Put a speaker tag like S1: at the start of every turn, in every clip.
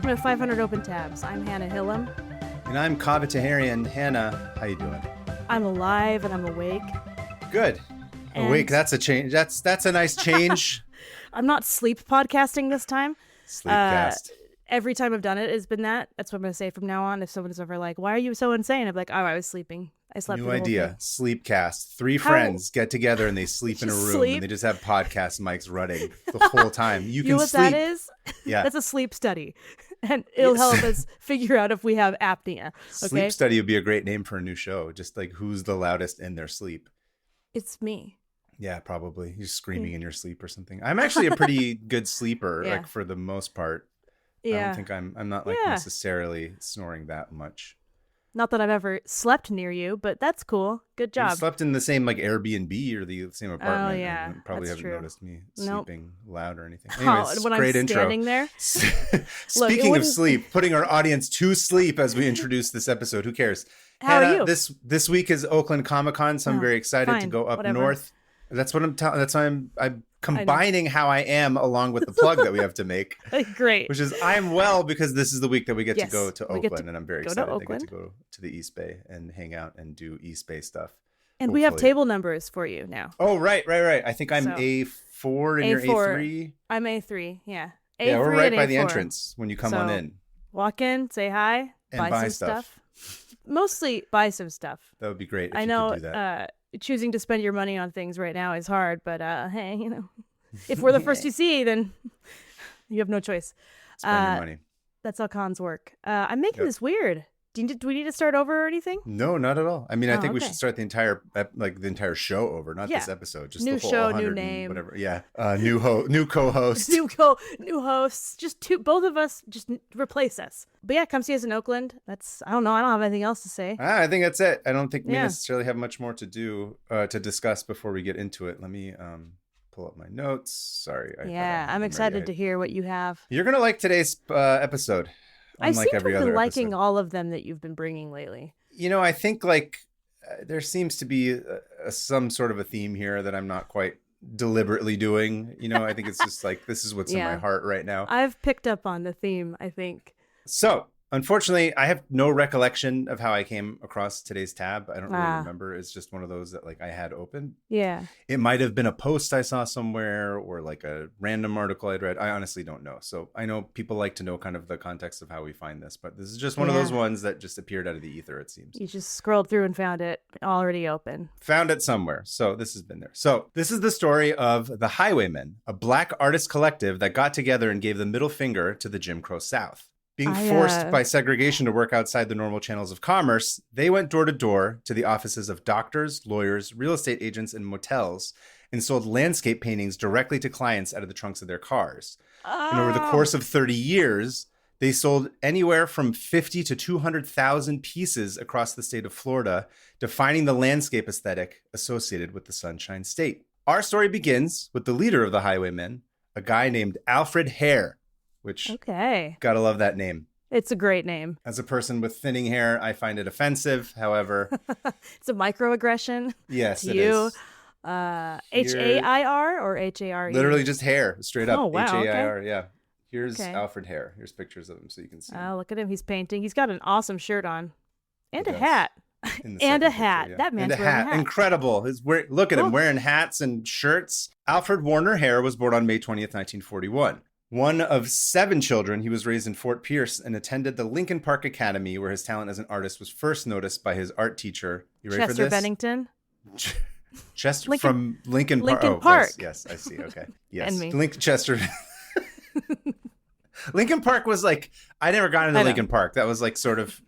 S1: welcome to 500 Open Tabs. I'm Hannah Hillam.
S2: And I'm Kaveh Taherian. Hannah, how you doing?
S1: I'm alive and I'm awake.
S2: Good.
S1: And
S2: awake, that's a change. That's a nice change.
S1: I'm not sleep podcasting this time.
S2: Sleepcast.
S1: Every time I've done it, it's been that. That's what I'm going to say from now on. If someone is ever like, why are you so insane? I'm like, oh, I was sleeping. I slept.
S2: New idea. Sleepcast. Three friends get together and they sleep in a room and they just have podcast mics running the whole time. You can
S1: know what
S2: sleep.
S1: That is?
S2: Yeah.
S1: That's a sleep study. And it'll help us figure out if we have apnea. Okay?
S2: Sleep study would be a great name for a new show. Just like who's the loudest in their sleep.
S1: It's me.
S2: Yeah, probably. You're screaming in your sleep or something. I'm actually a pretty good sleeper,
S1: Yeah.
S2: like for the most part.
S1: Yeah.
S2: I don't think I'm not like necessarily snoring that much.
S1: Not that I've ever slept near you, but that's cool. Good job.
S2: We slept in the same like Airbnb or the same apartment.
S1: Oh, yeah.
S2: And probably
S1: That's
S2: haven't
S1: true.
S2: noticed me
S1: Nope.
S2: sleeping loud or anything.
S1: Oh,
S2: Anyways,
S1: when
S2: great
S1: I'm
S2: intro.
S1: standing there.
S2: Speaking of sleep, putting our audience to sleep as we introduce this episode. Who cares?
S1: How
S2: Hannah,
S1: are you?
S2: This week is Oakland Comic Con, so I'm very excited to
S1: fine,
S2: go up
S1: whatever.
S2: north. That's what I'm telling. That's why I'm combining how I am along with the plug that we have to make.
S1: Great.
S2: Which is I'm well because this is the week that we get to
S1: Yes,
S2: go to
S1: we get
S2: Oakland,
S1: to
S2: and I'm very
S1: go to
S2: excited. I get
S1: Oakland.
S2: to go to the East Bay and hang out and do East Bay stuff.
S1: And we have
S2: hopefully.
S1: table numbers for you now.
S2: Oh, right. I think I'm
S1: So,
S2: A4 and you're A3.
S1: I'm A3, yeah. A3
S2: Yeah, we're right
S1: and
S2: by the
S1: A4.
S2: entrance when you come on in.
S1: Walk in, say hi,
S2: And buy
S1: some stuff. Mostly buy some stuff.
S2: That would be great if
S1: I
S2: you
S1: know
S2: could do that.
S1: choosing to spend your money on things right now is hard, but hey, if we're the first you see, then you have no choice.
S2: Spend your money.
S1: That's how cons work. I'm making this weird. Do we need to start over or anything?
S2: No, not at all. I mean, I think we
S1: okay.
S2: should start the entire show over, not this episode. Just
S1: New
S2: the whole
S1: show,
S2: 100
S1: new
S2: and
S1: name.
S2: whatever. Yeah, new co-host.
S1: new hosts. Just both of us. Just replace us. But yeah, come see us in Oakland. I don't know. I don't have anything else to say.
S2: I think that's it. I don't think we
S1: Yeah.
S2: necessarily have much more to discuss before we get into it. Let me pull up my notes. Sorry.
S1: I'm excited to hear what you have.
S2: You're gonna like today's episode.
S1: I seem to
S2: every
S1: have
S2: other
S1: been liking
S2: episode.
S1: all of them that you've been bringing lately.
S2: I think there seems to be some sort of a theme here that I'm not quite deliberately doing. I think it's just like this is what's in my heart right now.
S1: I've picked up on the theme, I think.
S2: So, unfortunately, I have no recollection of how I came across today's tab. I don't really remember. It's just one of those that I had open.
S1: Yeah.
S2: It might have been a post I saw somewhere or a random article I'd read. I honestly don't know. So I know people like to know kind of the context of how we find this, but this is just one of those ones that just appeared out of the ether, it seems.
S1: You just scrolled through and found it already open.
S2: Found it somewhere. So this has been there. So this is the story of the Highwaymen, a Black artist collective that got together and gave the middle finger to the Jim Crow South. Being forced by segregation to work outside the normal channels of commerce, they went door to door to the offices of doctors, lawyers, real estate agents, and motels and sold landscape paintings directly to clients out of the trunks of their cars. And over the course of 30 years, they sold anywhere from 50 to 200,000 pieces across the state of Florida, defining the landscape aesthetic associated with the Sunshine State. Our story begins with the leader of the Highwaymen, a guy named Alfred Hare. Which, gotta love that name.
S1: It's a great name.
S2: As a person with thinning hair, I find it offensive. However,
S1: it's a microaggression.
S2: Yes, it
S1: you.
S2: is.
S1: Hair or Hare?
S2: Literally just hair, straight up.
S1: Oh, wow.
S2: Hair,
S1: okay.
S2: yeah. Here's Alfred Hare. Here's pictures of him so you can see.
S1: Oh, look at him. He's painting. He's got an awesome shirt on. And a
S2: does.
S1: hat. And a hat.
S2: Picture, yeah.
S1: That man's
S2: and a
S1: wearing
S2: hat.
S1: a hat.
S2: Incredible. Look at him wearing hats and shirts. Alfred Warner Hare was born on May 20th, 1941. One of 7 children, he was raised in Fort Pierce and attended the Lincoln Park Academy, where his talent as an artist was first noticed by his art teacher. You ready for
S1: Chester
S2: this?
S1: Bennington.
S2: Chester from Lincoln Park.
S1: Lincoln Park.
S2: Yes, I see. Okay. Yes.
S1: And me.
S2: Chester. Lincoln Park was I never got into Lincoln Park. That was sort of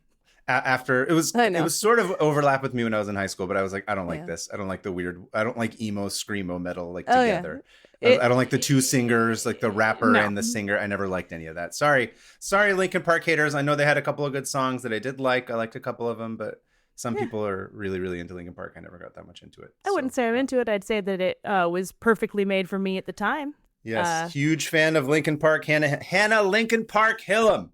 S2: after it was sort of overlap with me when I was in high school, but I was like, I don't like this. I don't like the weird, I don't like emo, screamo metal together. Yeah. I don't like the two singers, the rapper and the singer. I never liked any of that. Sorry, Linkin Park haters. I know they had a couple of good songs that I did like. I liked a couple of them, but some people are really, really into Linkin Park. I never got that much into it.
S1: I wouldn't say I'm into it. I'd say that it was perfectly made for me at the time.
S2: Yes, huge fan of Linkin Park. Hannah Linkin Park Hillam.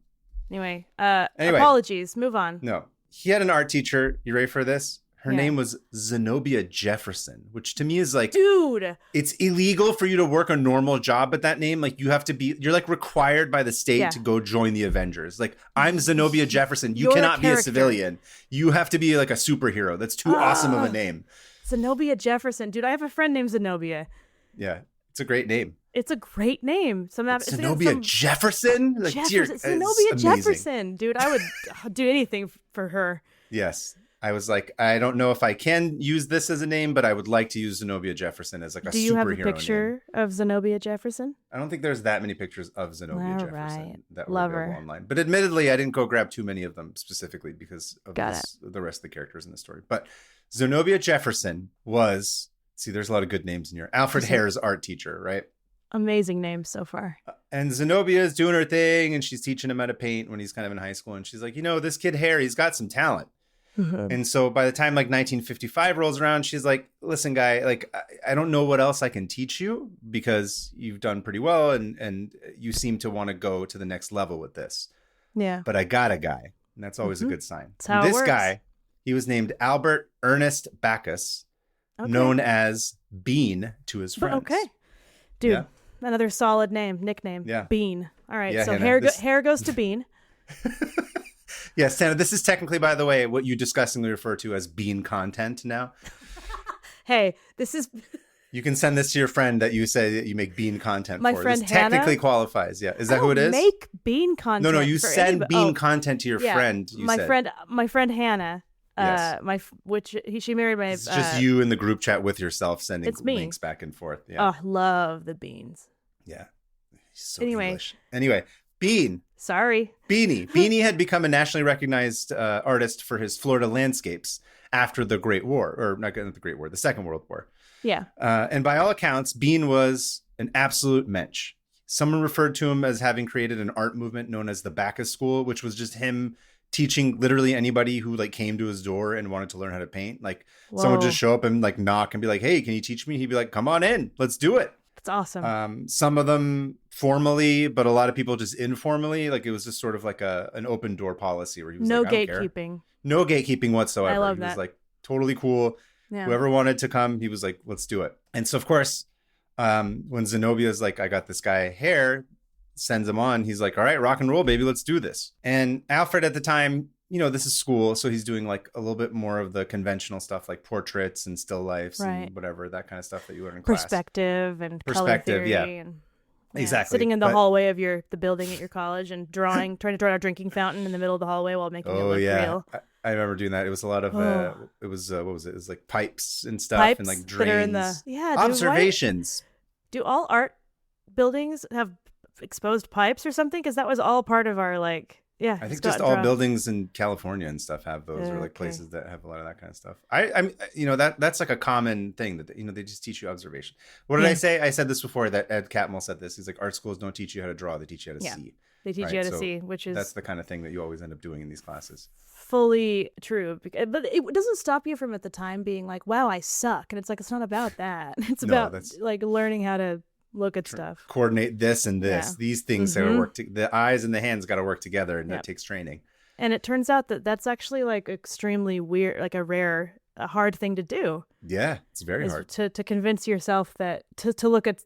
S1: Anyway, apologies. Move on.
S2: No, he had an art teacher. You ready for this? Her name was Zenobia Jefferson, which to me is like,
S1: dude,
S2: it's illegal for you to work a normal job at that name. Like, you're like required by the state to go join the Avengers. Like, I'm Zenobia Jefferson. You cannot be a civilian. You have to be like a superhero. That's too awesome of a name.
S1: Zenobia Jefferson. Dude, I have a friend named Zenobia.
S2: Yeah, it's a great name.
S1: It's a great name.
S2: Zenobia Jefferson? Like,
S1: Jefferson. Zenobia Jefferson. Dude, I would do anything for her.
S2: Yes. I was like, I don't know if I can use this as a name, but I would like to use Zenobia Jefferson as like a superhero name.
S1: Do you have a picture of Zenobia Jefferson?
S2: I don't think there's that many pictures of Zenobia Jefferson that were
S1: Love
S2: available
S1: her.
S2: online. But admittedly, I didn't go grab too many of them specifically because of the rest of the characters in the story. But Zenobia Jefferson was, there's a lot of good names in here. Alfred Hare's art teacher, right?
S1: Amazing name so far.
S2: And Zenobia is doing her thing, and she's teaching him how to paint when he's kind of in high school. And she's like, this kid Hare, he's got some talent. And so by the time like 1955 rolls around, she's like, listen, guy, like, I don't know what else I can teach you because you've done pretty well and you seem to want to go to the next level with this.
S1: Yeah.
S2: But I got a guy. And that's always a good sign.
S1: That's how
S2: this
S1: it works.
S2: guy, he was named Albert Ernest Backus, known as Bean to his friends.
S1: Okay. Dude, another solid nickname.
S2: Yeah.
S1: Bean. All right.
S2: Yeah,
S1: so
S2: Hannah,
S1: Hare goes to Bean.
S2: Yes, Tana, this is technically, by the way, what you disgustingly refer to as bean content now.
S1: Hey, this is...
S2: You can send this to your friend that you say that you make bean content
S1: My
S2: for.
S1: friend
S2: This technically
S1: Hannah?
S2: Qualifies. Yeah. Is that who it is?
S1: Make bean content.
S2: No, you
S1: for
S2: send
S1: anybody.
S2: bean content to your friend.
S1: My friend Hannah.
S2: Yes.
S1: She married my...
S2: It's just you in the group chat with yourself sending links back and forth. Yeah.
S1: Oh, love the beans.
S2: Yeah. So English. Anyway, Bean.
S1: Sorry.
S2: Beanie. Beanie had become a nationally recognized artist for his Florida landscapes after the Great War, or not the Great War, the Second World War.
S1: Yeah.
S2: And by all accounts, Bean was an absolute mensch. Someone referred to him as having created an art movement known as the Bacchus School, which was just him teaching literally anybody who like came to his door and wanted to learn how to paint. Like someone would just show up and like knock and be like, hey, can you teach me? He'd be like, come on in, let's do it.
S1: That's awesome.
S2: Some of them formally, but a lot of people just informally. Like it was just sort of like an open door policy where he was
S1: no
S2: like,
S1: gatekeeping.
S2: No gatekeeping whatsoever.
S1: I love
S2: he
S1: that.
S2: was like totally cool. Yeah. Whoever wanted to come, he was like, let's do it. And so of course, when Zenobia's like, I got this guy Hare, sends him on, he's like, all right, rock and roll, baby, let's do this. And Alfred at the time, this is school, so he's doing like a little bit more of the conventional stuff, like portraits and still lifes and whatever, that kind of stuff that you learn in class.
S1: Perspective and color theory. And,
S2: exactly.
S1: Sitting in the hallway of the building at your college and trying to draw a drinking fountain in the middle of the hallway while making it look real.
S2: I remember doing that. It was a lot of it was what was it? It was like pipes and stuff and like drains. Observations.
S1: Do all art buildings have exposed pipes or something? Because that was all part of our I
S2: think just all buildings in California and stuff have those, or like places that have a lot of that kind of stuff. I'm that's like a common thing that they just teach you observation. What did I say? I said this before, that Ed Catmull said this. He's like, art schools don't teach you how to draw; they teach you how to see.
S1: They teach you how to see, which is
S2: that's the kind of thing that you always end up doing in these classes.
S1: Fully true, but it doesn't stop you from at the time being like, "Wow, I suck," and it's like it's not about that. It's about like learning how to look at stuff,
S2: coordinate this and this. Yeah. These things that work. The eyes and the hands got to work together, and that takes training. And
S1: it turns out that that's actually like extremely weird, like a hard thing to do.
S2: Yeah, it's very hard
S1: to convince yourself that to look at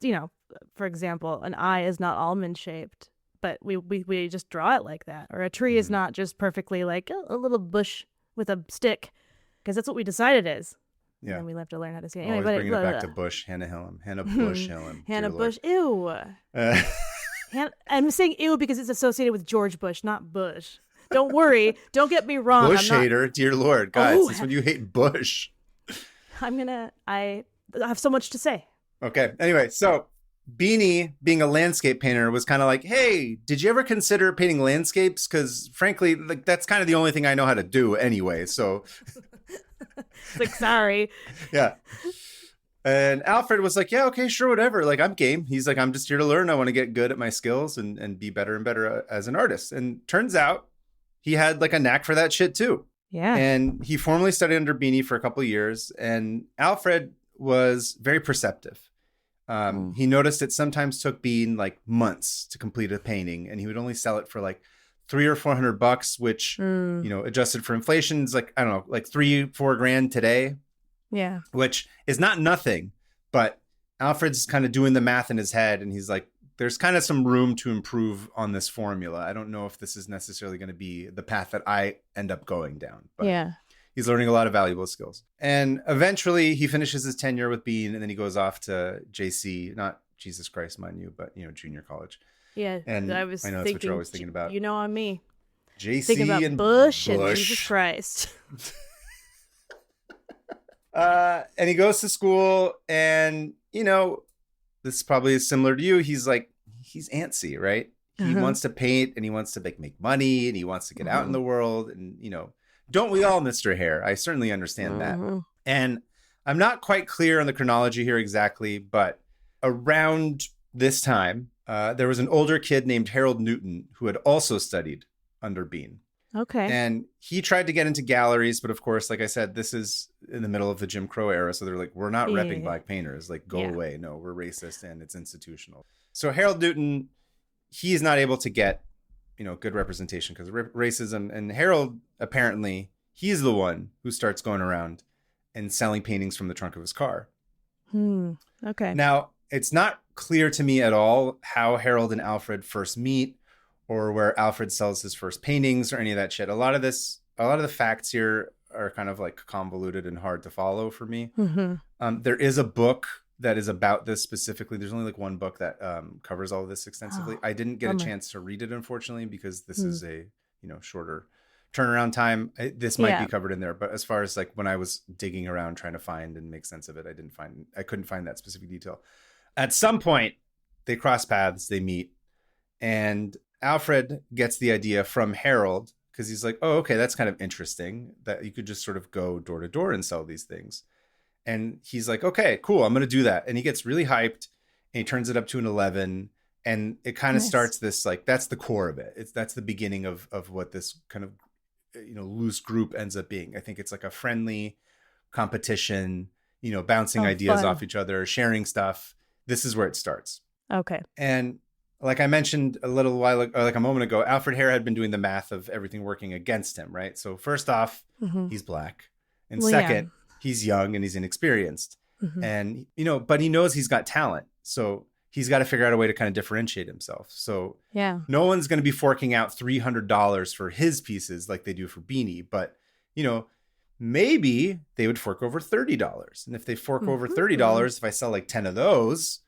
S1: for example, an eye is not almond shaped, but we just draw it like that, or a tree is not just perfectly like a little bush with a stick, because that's what we decide it is. Yeah. And we have to learn how to see it. Anyway,
S2: bringing it back to Bush, Hannah Bush Hillam.
S1: Hannah Bush, ew. I'm saying ew because it's associated with George Bush, not Bush. Don't worry. Don't get me wrong.
S2: Bush hater, dear Lord. God, since when you hate Bush.
S1: I have so much to say.
S2: Okay. Anyway, so Beanie, being a landscape painter, was kind of like, hey, did you ever consider painting landscapes? Because frankly, like that's kind of the only thing I know how to do anyway. So...
S1: It's like, sorry.
S2: Yeah. And Alfred was like, yeah, okay, sure, whatever. Like, I'm game. He's like, I'm just here to learn. I want to get good at my skills and be better and better as an artist. And turns out he had like a knack for that shit too.
S1: Yeah.
S2: And he formally studied under Beanie for a couple of years. And Alfred was very perceptive. He noticed it sometimes took Bean like months to complete a painting, and he would only sell it for like $300 or $400, which, adjusted for inflation is like, I don't know, like $3-4 grand today.
S1: Yeah.
S2: Which is not nothing, but Alfred's kind of doing the math in his head, and he's like, there's kind of some room to improve on this formula. I don't know if this is necessarily going to be the path that I end up going down. But he's learning a lot of valuable skills. And eventually he finishes his tenure with Bean, and then he goes off to JC, not Jesus Christ, mind you, but, junior college.
S1: Yeah.
S2: And
S1: I
S2: know that's what you're always thinking about.
S1: You know, on me.
S2: JC
S1: thinking about
S2: and
S1: Bush and Jesus Christ.
S2: And he goes to school, and, this is probably similar to you. He's antsy, right? He wants to paint, and he wants to make money, and he wants to get out in the world. And, don't we all, Mr. Hare? I certainly understand that. And I'm not quite clear on the chronology here exactly, but around this time, there was an older kid named Harold Newton who had also studied under Bean.
S1: Okay.
S2: And he tried to get into galleries, but of course, like I said, this is in the middle of the Jim Crow era. So they're like, we're not repping black painters. Like, go away. No, we're racist and it's institutional. So Harold Newton, he's not able to get, good representation because of racism. And Harold, apparently, he's the one who starts going around and selling paintings from the trunk of his car.
S1: Okay.
S2: Now, it's not clear to me at all how Harold and Alfred first meet, or where Alfred sells his first paintings or any of that shit. A lot of the facts here are kind of like convoluted and hard to follow for me. There is a book that is about this specifically. There's only like one book that covers all of this extensively. I didn't get a chance to read it, unfortunately, because this is a, shorter turnaround time. This might be covered in there. But as far as like when I was digging around trying to find and make sense of it, I couldn't find that specific detail. At some point, they cross paths, they meet, and Alfred gets the idea from Harold because he's like, oh, okay, that's kind of interesting that you could just sort of go door to door and sell these things. And he's like, okay, cool, I'm going to do that. And he gets really hyped and he turns it up to an 11. And it kind of starts this, like, that's the core of it. That's the beginning of what this kind of, loose group ends up being. I think it's like a friendly competition, bouncing ideas off each other, sharing stuff. This is where it starts.
S1: Okay.
S2: And like I mentioned a little while ago, or like a moment ago, Alfred Hare had been doing the math of everything working against him, right? So first off, he's black. And second, he's young and he's inexperienced. And, but he knows he's got talent. So he's got to figure out a way to kind of differentiate himself. So no one's going to be forking out $300 for his pieces like they do for Beanie. But, maybe they would fork over $30. And if they fork over $30, if I sell like 10 of those,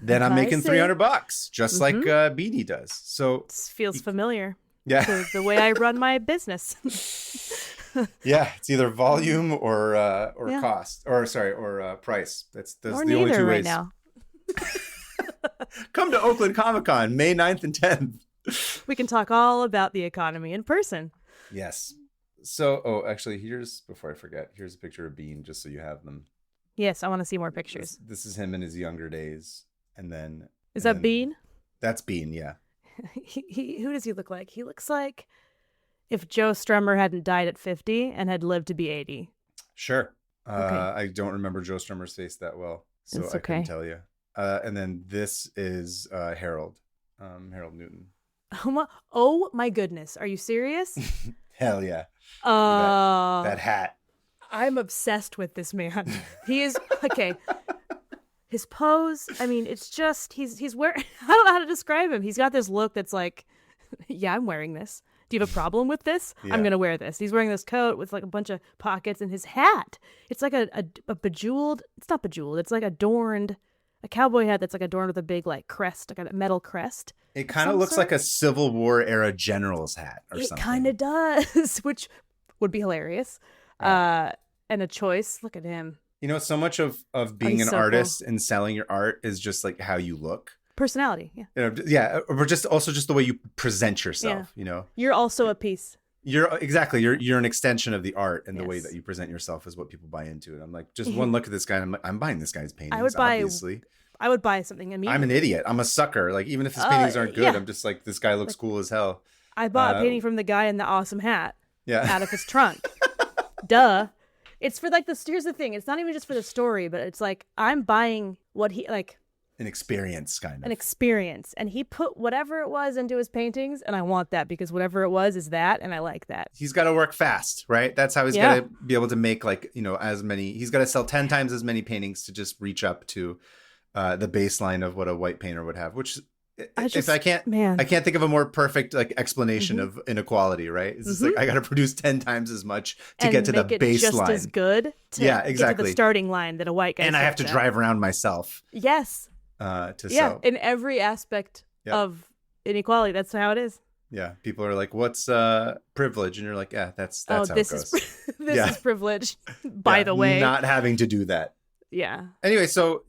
S2: then I'm making $300, just like Beanie does. So
S1: it feels familiar.
S2: Yeah,
S1: to the way I run my business.
S2: Yeah, it's either volume or cost, or price. That's the only two ways. Right now. Come to Oakland Comic-Con, May 9th and 10th.
S1: We can talk all about the economy in person.
S2: Yes. So, actually, before I forget, here's a picture of Bean, just so you have them.
S1: Yes, I want to see more pictures.
S2: This is him in his younger days. And then...
S1: Is that Bean?
S2: That's Bean, yeah.
S1: Who does he look like? He looks like if Joe Strummer hadn't died at 50 and had lived to be 80.
S2: Sure. Okay. I don't remember Joe Strummer's face that well, so I couldn't tell you. And then this is Harold Newton.
S1: Oh my goodness. Are you serious?
S2: Hell yeah. That hat.
S1: I'm obsessed with this man. He is okay. His pose, I mean, it's just he's wearing, I don't know how to describe him. He's got this look that's like, yeah, I'm wearing this. Do you have a problem with this? Yeah. I'm going to wear this. He's wearing this coat with like a bunch of pockets, and his hat, it's like a bejeweled, it's not bejeweled, it's like adorned, a cowboy hat that's like adorned with a big like crest, like a metal crest.
S2: It kind of looks like a Civil War era general's hat or something. It
S1: kind of does, which would be hilarious. And a choice. Look at him.
S2: So much of being an artist and selling your art is just like how you look.
S1: Personality,
S2: yeah. Or just the way you present yourself,
S1: You're also a piece.
S2: You're an extension of the art, and the way that you present yourself is what people buy into. And I'm like, just one look at this guy, and I'm like, I'm buying this guy's paintings, obviously.
S1: I would buy something immediately.
S2: I'm an idiot. I'm a sucker. Like, even if his paintings aren't good, I'm just like, this guy looks cool as hell.
S1: I bought a painting from the guy in the awesome hat out of his trunk. Duh. It's for like here's the thing. It's not even just for the story, but it's like I'm buying what he like.
S2: an experience, kind of.
S1: An experience. And he put whatever it was into his paintings, and I want that because whatever it was is that, and I like that.
S2: He's got to work fast, right? That's how he's got to be able to make he's got to sell 10 times as many paintings to just reach up to the baseline of what a white painter would have, which I can't think of a more perfect explanation of inequality, right? It's just I got to produce 10 times as much to get to the baseline. Just
S1: as good to get to the starting line that a white guy.
S2: And I have to drive around myself.
S1: Yes.
S2: To sell.
S1: In every aspect of inequality, that's how it is.
S2: Yeah, people are like, "What's privilege?" And you're like, "Yeah, that's how it goes."
S1: This is privilege. By the way,
S2: not having to do that.
S1: Yeah.
S2: Anyway, so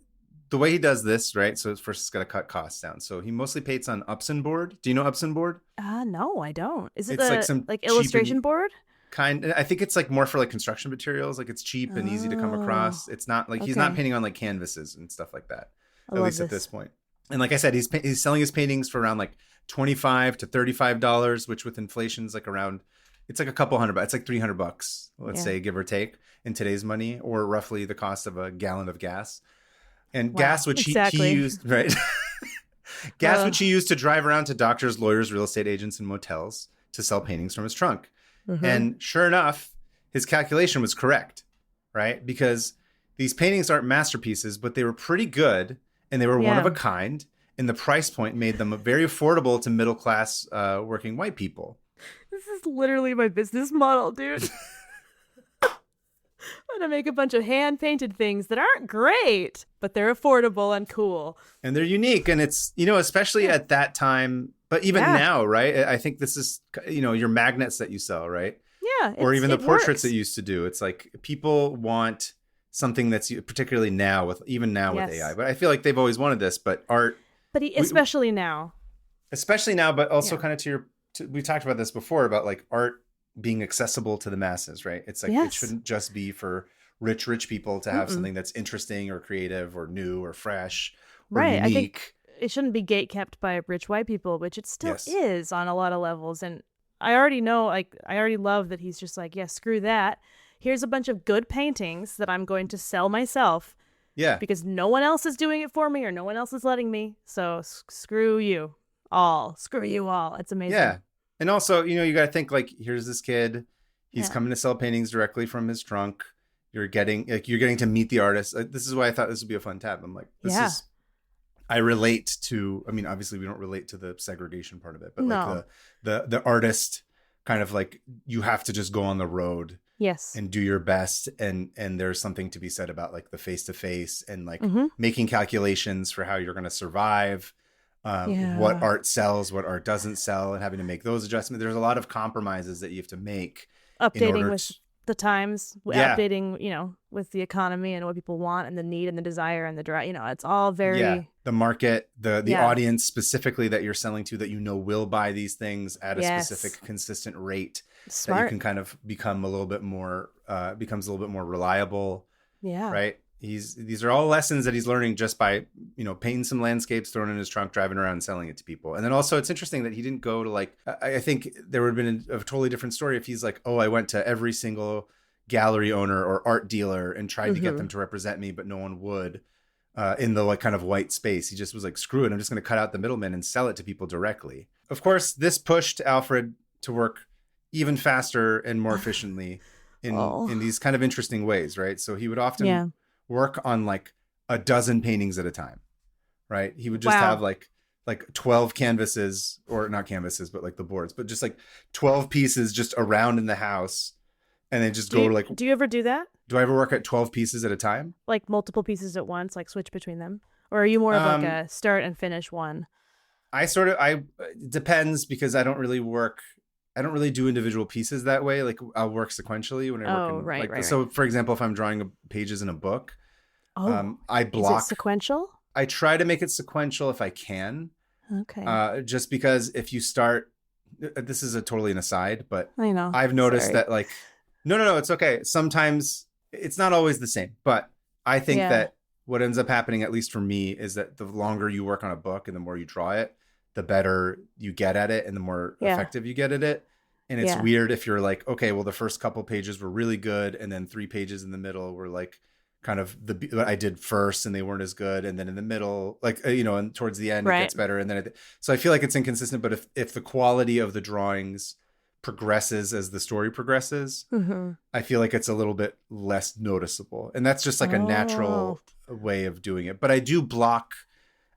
S2: the way he does this, right? So first, he's got to cut costs down. So he mostly paints on Epsom board. Do you know Epsom board?
S1: No, I don't. Is it
S2: some
S1: illustration board?
S2: I think it's more for construction materials. It's cheap and easy to come across. It's not he's not painting on canvases and stuff like that. At least at this point. And like I said, he's selling his paintings for around $25 to $35, which with inflation's around, it's a couple $100. It's $300, let's say, give or take, in today's money, or roughly the cost of a gallon of gas. And gas, which he used, right? Gas, which he used to drive around to doctors, lawyers, real estate agents, and motels to sell paintings from his trunk. And sure enough, his calculation was correct, right? Because these paintings aren't masterpieces, but they were pretty good, and they were one of a kind. And the price point made them very affordable to middle-class working white people.
S1: This is literally my business model, dude. I'm going to make a bunch of hand-painted things that aren't great, but they're affordable and cool.
S2: And they're unique. And it's, especially at that time, but even now, right? I think this is, your magnets that you sell, right?
S1: Yeah.
S2: Or even the portraits that you used to do. It's people want something that's particularly now with AI. But I feel like they've always wanted this, but art.
S1: But especially now.
S2: Especially now, but also kind of we talked about this before about art being accessible to the masses, right? It's it shouldn't just be for rich people to have something that's interesting or creative or new or fresh or unique.
S1: I think it shouldn't be gatekept by rich white people, which it still is on a lot of levels. And I already know, I already love that he's just screw that. Here's a bunch of good paintings that I'm going to sell myself.
S2: Yeah.
S1: Because no one else is doing it for me or no one else is letting me. So screw you all. Screw you all. It's amazing.
S2: Yeah. And also, you got to think here's this kid. He's coming to sell paintings directly from his trunk. You're getting to meet the artist. This is why I thought this would be a fun tab. I'm I relate to, obviously we don't relate to the segregation part of it, but the artist kind of you have to just go on the road.
S1: Yes.
S2: And do your best. And there's something to be said about the face-to-face and making calculations for how you're going to survive, what art sells, what art doesn't sell, and having to make those adjustments. There's a lot of compromises that you have to make.
S1: Updating with the times, updating, with the economy and what people want and the need and the desire and the drive, it's all very...
S2: The market, the audience specifically that you're selling to that will buy these things at a specific consistent rate. Smart. That you can kind of become a little bit more, becomes a little bit more reliable. Yeah. Right. These are all lessons that he's learning just by, painting some landscapes, throwing in his trunk, driving around and selling it to people. And then also it's interesting that he didn't go to I think there would have been a totally different story if he's I went to every single gallery owner or art dealer and tried to get them to represent me, but no one would. In the kind of white space. He just was screw it. I'm just going to cut out the middleman and sell it to people directly. Of course, this pushed Alfred to work even faster and more efficiently in these kind of interesting ways, right? So he would often work on a dozen paintings at a time, right? He would just have 12 canvases, or not canvases, but the boards, but just 12 pieces just around in the house, and then just go to
S1: Do you ever do that?
S2: Do I ever work at 12 pieces at a time?
S1: Multiple pieces at once, switch between them? Or are you more of a start and finish one?
S2: It depends, because I don't really do individual pieces that way. I'll work sequentially when I work in,
S1: right.
S2: So for example, if I'm drawing pages in a book, I block.
S1: Is it sequential?
S2: I try to make it sequential if I can.
S1: Okay.
S2: Just because if you start, this is totally an aside, but
S1: I know.
S2: I've noticed that no, it's okay. Sometimes it's not always the same, but I think that what ends up happening, at least for me, is that the longer you work on a book and the more you draw it, the better you get at it and the more effective you get at it. And it's weird if you're okay, well, the first couple pages were really good, and then 3 pages in the middle were kind of what I did first and they weren't as good, and then in the middle, like and towards the end it gets better, and then so I feel like it's inconsistent. But if the quality of the drawings progresses as the story progresses, I feel like it's a little bit less noticeable, and that's just like a natural way of doing it. But I do block.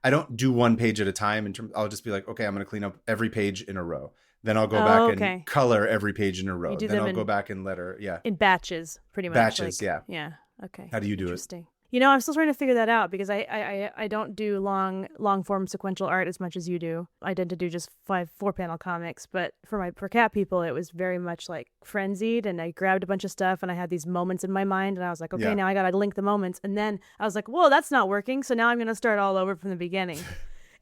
S2: I don't do one page at a time. I'll just be like, okay, I'm going to clean up every page in a row. Then I'll go back and color every page in a row. Then I'll go back and letter. Yeah.
S1: In batches, pretty much.
S2: Batches,
S1: yeah. Yeah. Okay.
S2: How do you do it?
S1: Interesting. I'm still trying to figure that out because I don't do long form sequential art as much as you do. I tend to do just 4-panel comics, but for Cat People, it was very much like frenzied, and I grabbed a bunch of stuff and I had these moments in my mind, and I was like, okay, now I got to link the moments, and then I was like, whoa, that's not working, so now I'm going to start all over from the beginning,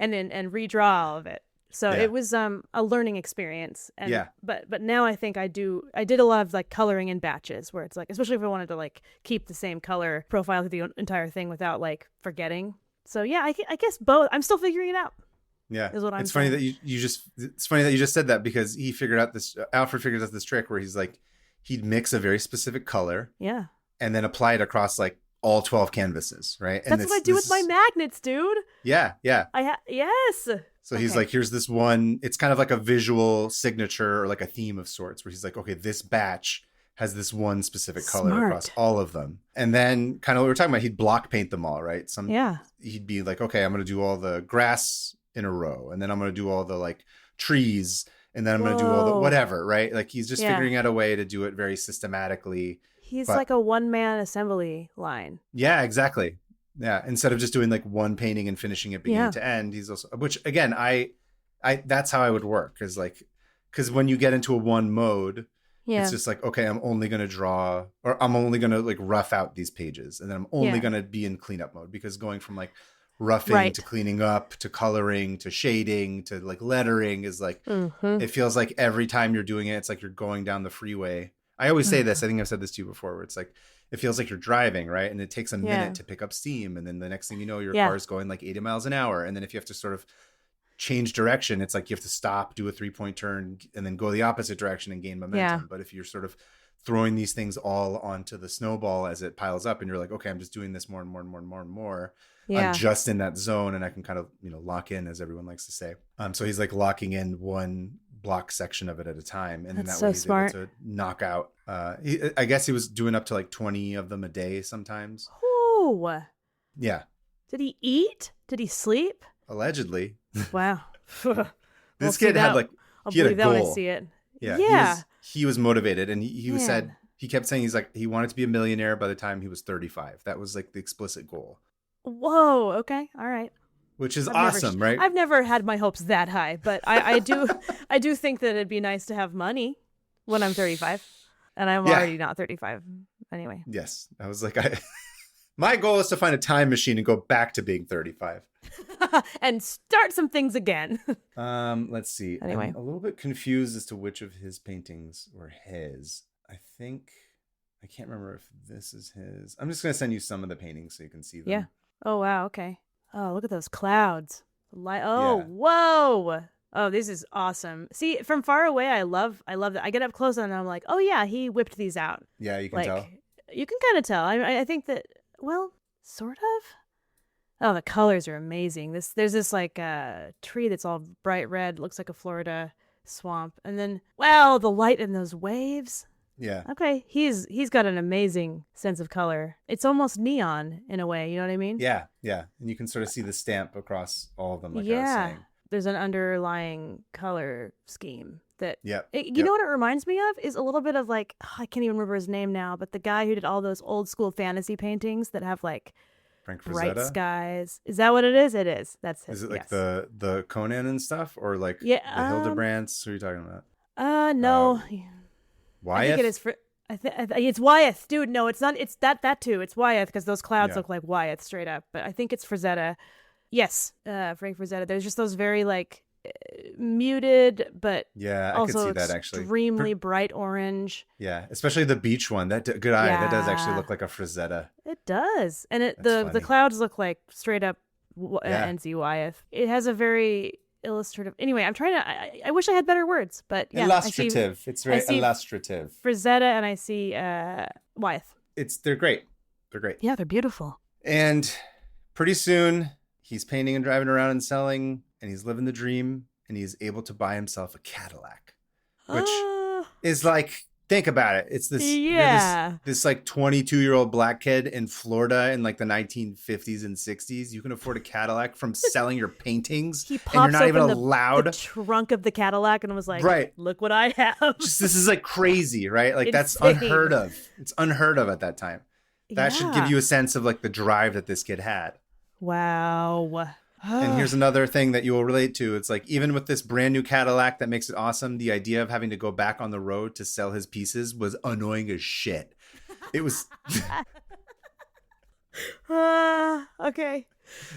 S1: and redraw all of it. So it was a learning experience. And, but now I think I did a lot of like coloring in batches where it's like, especially if I wanted to like keep the same color profile through the entire thing without like forgetting. So yeah, I guess both. I'm still figuring it out.
S2: Yeah.
S1: Is what I'm
S2: It's
S1: saying.
S2: funny that it's funny that you just said that, because Alfred figured out this trick where he's like, he'd mix a very specific color.
S1: Yeah.
S2: And then apply it across like all 12 canvases, right?
S1: That's what I do with my magnets, dude.
S2: Yeah, yeah.
S1: Yes.
S2: So he's like, here's this one. It's kind of like a visual signature or like a theme of sorts, where he's like, okay, this batch has this one specific color across all of them. And then kind of what we were talking about, he'd block paint them all, right? He'd be like, okay, I'm going to do all the grass in a row. And then I'm going to do all the like trees. And then I'm going to do all the whatever, right? Like he's just figuring out a way to do it very systematically.
S1: He's like a one-man assembly line.
S2: Yeah, exactly. Yeah, instead of just doing like one painting and finishing it beginning to end, he's also, which again, I that's how I would work, because when you get into a one mode, it's just like, okay, I'm only going to draw, or I'm only going to like rough out these pages, and then I'm only going to be in cleanup mode, because going from like roughing to cleaning up to coloring to shading to like lettering is like, it feels like every time you're doing it, it's like you're going down the freeway. I always say this, I think I've said this to you before, where it's like, it feels like you're driving, right? And it takes a minute to pick up steam. And then the next thing you know, your car is going like 80 miles an hour. And then if you have to sort of change direction, it's like you have to stop, do a 3-point turn, and then go the opposite direction and gain momentum. Yeah. But if you're sort of throwing these things all onto the snowball as it piles up, and you're like, okay, I'm just doing this more and more and more and more and more. I'm just in that zone, and I can kind of, lock in, as everyone likes to say. So he's like locking in one block section of it at a time, and then that way he's able to knock out. I guess he was doing up to like 20 of them a day sometimes.
S1: Oh,
S2: yeah.
S1: Did he eat? Did he sleep?
S2: Allegedly.
S1: Wow.
S2: This kid had like, he had a goal.
S1: When I see it.
S2: Yeah. He was motivated, and he kept saying he wanted to be a millionaire by the time he was 35. That was like the explicit goal.
S1: Whoa. Okay. All right.
S2: Which is awesome, right?
S1: I've never had my hopes that high, but I do think that it'd be nice to have money when I'm 35, and I'm already not 35 anyway.
S2: Yes. I was like, my goal is to find a time machine and go back to being 35
S1: and start some things again.
S2: Let's see.
S1: Anyway,
S2: I'm a little bit confused as to which of his paintings were his. I can't remember if this is his. I'm just going to send you some of the paintings so you can see them.
S1: Yeah. Oh, wow. Okay. Oh, look at those clouds. Whoa. Oh, this is awesome. See, from far away, I love that. I get up close and I'm like, oh yeah, he whipped these out.
S2: Yeah, you can tell.
S1: You can kind of tell. I think that, well, sort of. Oh, the colors are amazing. There's this like tree that's all bright red, looks like a Florida swamp. And then, wow, the light in those waves.
S2: Yeah.
S1: Okay, he's got an amazing sense of color. It's almost neon in a way, you know what I mean?
S2: Yeah. And you can sort of see the stamp across all of them, like I was saying.
S1: There's an underlying color scheme that...
S2: Yeah.
S1: You know what it reminds me of? Is a little bit of like, I can't even remember his name now, but the guy who did all those old school fantasy paintings that have like
S2: Frank
S1: bright
S2: Frazetta?
S1: Skies. Is that what it is? It is. That's his.
S2: Is it like the Conan and stuff? Or like the Hildebrands? Who are you talking about?
S1: No.
S2: Wyeth?
S1: I think it is it's Wyeth, dude. No, it's not. It's that too. It's Wyeth because those clouds look like Wyeth straight up. But I think it's Frazetta. Yes, Frank Frazetta. There's just those very like muted, but
S2: I could see that actually.
S1: Extremely bright orange.
S2: Yeah, especially the beach one. That good eye. That does actually look like a Frazetta.
S1: It does, and the clouds look like straight up NC Wyeth. It has a very illustrative. Anyway, I'm trying to. I wish I had better words, but
S2: illustrative. It's very illustrative.
S1: Frazetta, and I see Wyeth.
S2: They're great. They're great.
S1: Yeah, they're beautiful.
S2: And pretty soon he's painting and driving around and selling, and he's living the dream, and he's able to buy himself a Cadillac, which is like, think about it. It's this, this like 22-year-old black kid in Florida in like the 1950s and 60s. You can afford a Cadillac from selling your paintings.
S1: He pops
S2: and you're not even
S1: open
S2: allowed
S1: the trunk of the Cadillac and was like,
S2: right.
S1: Look what I have.
S2: Just, this is like crazy, right? Like that's
S1: Insane.
S2: unheard of. It's unheard of at that time. That should give you a sense of like the drive that this kid had.
S1: Wow.
S2: And here's another thing that you will relate to. It's like, even with this brand new Cadillac that makes it awesome, the idea of having to go back on the road to sell his pieces was annoying as shit. It was.
S1: Okay.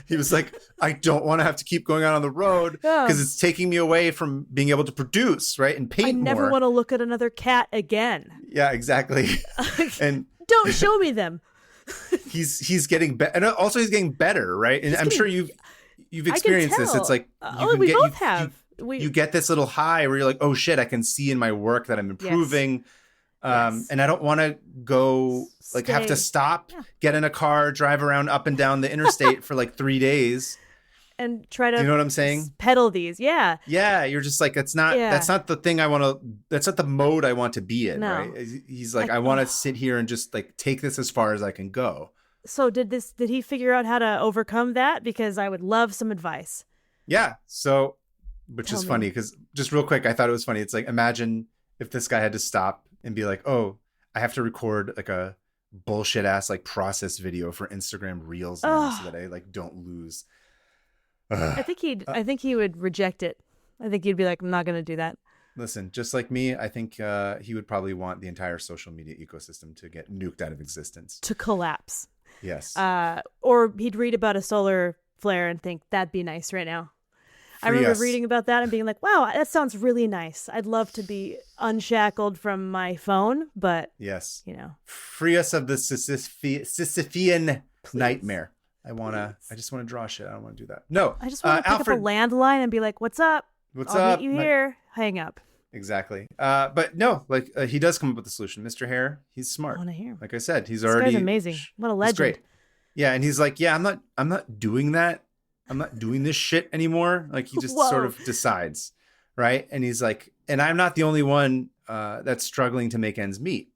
S2: He was like, I don't want to have to keep going out on the road because it's taking me away from being able to produce, right? And paint more.
S1: I never want to look at another cat again.
S2: Yeah, exactly. And
S1: don't show me them.
S2: He's getting better. And also he's getting better, right? And I'm sure you've experienced this. It's like
S1: we both have.
S2: You get this little high where you're like, oh shit, I can see in my work that I'm improving. Yes. And I don't want to go like have to stop, get in a car, drive around up and down the interstate for like 3 days.
S1: And try to,
S2: you know what I'm saying?
S1: Pedal these. Yeah.
S2: Yeah. You're just like, that's not the thing I want to, that's not the mode I want to be in.
S1: No.
S2: Right. He's like, I want to sit here and just like take this as far as I can go.
S1: So did he figure out how to overcome that? Because I would love some advice.
S2: Yeah. So, which is funny because just real quick, I thought it was funny. It's like, imagine if this guy had to stop and be like, oh, I have to record like a bullshit ass like process video for Instagram Reels now so that I like don't lose.
S1: I think he would reject it. I think he'd be like, I'm not going to do that.
S2: Listen, just like me, I think he would probably want the entire social media ecosystem to get nuked out of existence.
S1: To collapse.
S2: Yes.
S1: Or he'd read about a solar flare and think that'd be nice right now. I remember reading about that and being like, wow, that sounds really nice. I'd love to be unshackled from my phone, but
S2: yes,
S1: you know,
S2: free us of the Sisyphean nightmare. I just want to draw shit. I don't want to do that. No,
S1: I just want to pick up a landline and be like, what's up? I'll meet you here. Hang up.
S2: Exactly. But no, like he does come up with a solution. Mr. Hare, he's smart. I
S1: want to hear.
S2: Like I said, this
S1: guy's amazing. What a legend.
S2: He's great. Yeah, and he's like, yeah, I'm not doing that. I'm not doing this shit anymore. Like he just sort of decides, right? And he's like, and I'm not the only one that's struggling to make ends meet.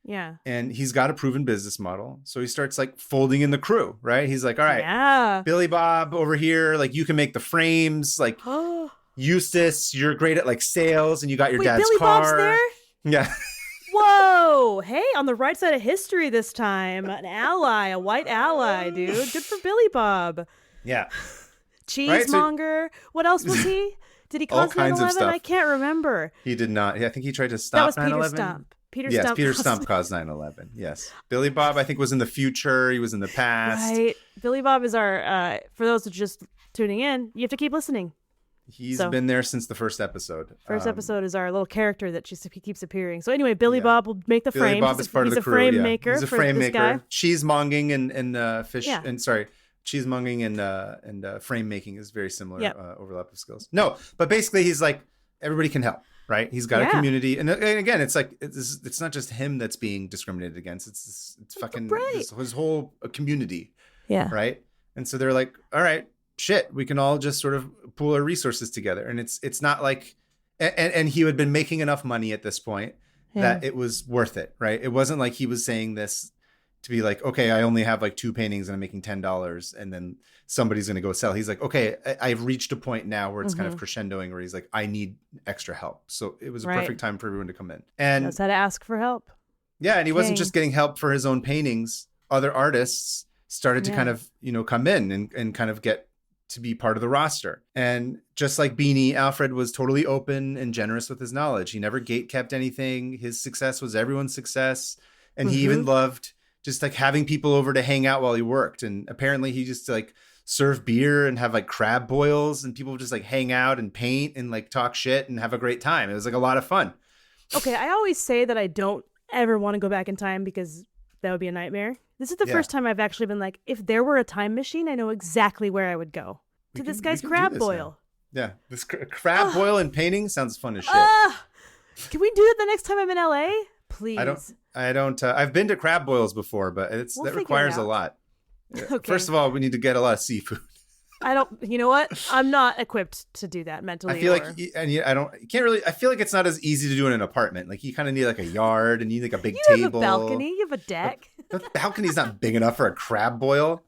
S1: Yeah.
S2: And he's got a proven business model. So he starts like folding in the crew, right? He's like, all right, Billy Bob over here, like you can make the frames, like Eustace, you're great at like sales and you got your dad's
S1: Billy
S2: car.
S1: Bob's there?
S2: Yeah.
S1: Whoa. Hey, on the right side of history this time. An ally, a white ally, dude. Good for Billy Bob.
S2: Yeah.
S1: Cheesemonger. What else was he? Did he cause 9/11? I can't remember.
S2: He did not. I think he tried to stop 9/11.
S1: That was Peter Stump.
S2: Peter Stump caused 9/11. Yes. Billy Bob, I think, was in the future. He was in the past.
S1: Right. Billy Bob is our, for those who are just tuning in, you have to keep listening.
S2: He's been there since the first episode.
S1: First episode is our little character that he keeps appearing. So anyway, Billy Bob will make the frames.
S2: Billy Bob is part of the crew.
S1: He's a frame maker.
S2: He's a frame maker.
S1: Guy.
S2: Cheesemonging and fish. Yeah. And sorry, cheesemonging and frame making is very similar overlap of skills. No, but basically he's like, everybody can help, right? He's got a community. And again, it's like, it's not just him that's being discriminated against. It's fucking his whole community.
S1: Yeah.
S2: Right. And so they're like, all right, shit, we can all just sort of pool our resources together. And it's not like, and he had been making enough money at this point that it was worth it. Right. It wasn't like he was saying this to be like, okay, I only have like 2 paintings and I'm making $10 and then somebody's going to go sell. He's like, okay, I've reached a point now where it's kind of crescendoing where he's like, I need extra help. So it was a perfect time for everyone to come in. And
S1: knows how to ask for help.
S2: Yeah. And he wasn't just getting help for his own paintings. Other artists started to kind of, come in and kind of get to be part of the roster. And just like Beanie, Alfred was totally open and generous with his knowledge. He never gatekept anything. His success was everyone's success. And he even loved just like having people over to hang out while he worked. And apparently he just like serve beer and have like crab boils and people would just like hang out and paint and like talk shit and have a great time. It was like a lot of fun.
S1: Okay. I always say that I don't ever want to go back in time because that would be a nightmare. This is the first time I've actually been like, if there were a time machine, I know exactly where I would go. To this guy's crab boil.
S2: Now. Yeah. This crab boil and painting sounds fun as shit.
S1: Can we do it the next time I'm in LA? Please.
S2: I've been to crab boils before, but that requires a lot. Okay. First of all, we need to get a lot of seafood.
S1: You know what? I'm not equipped to do that mentally.
S2: I feel you can't really, I feel like it's not as easy to do in an apartment. Like you kind of need like a yard and you need like a big table.
S1: You have a balcony, you have a deck.
S2: The balcony's not big enough for a crab boil.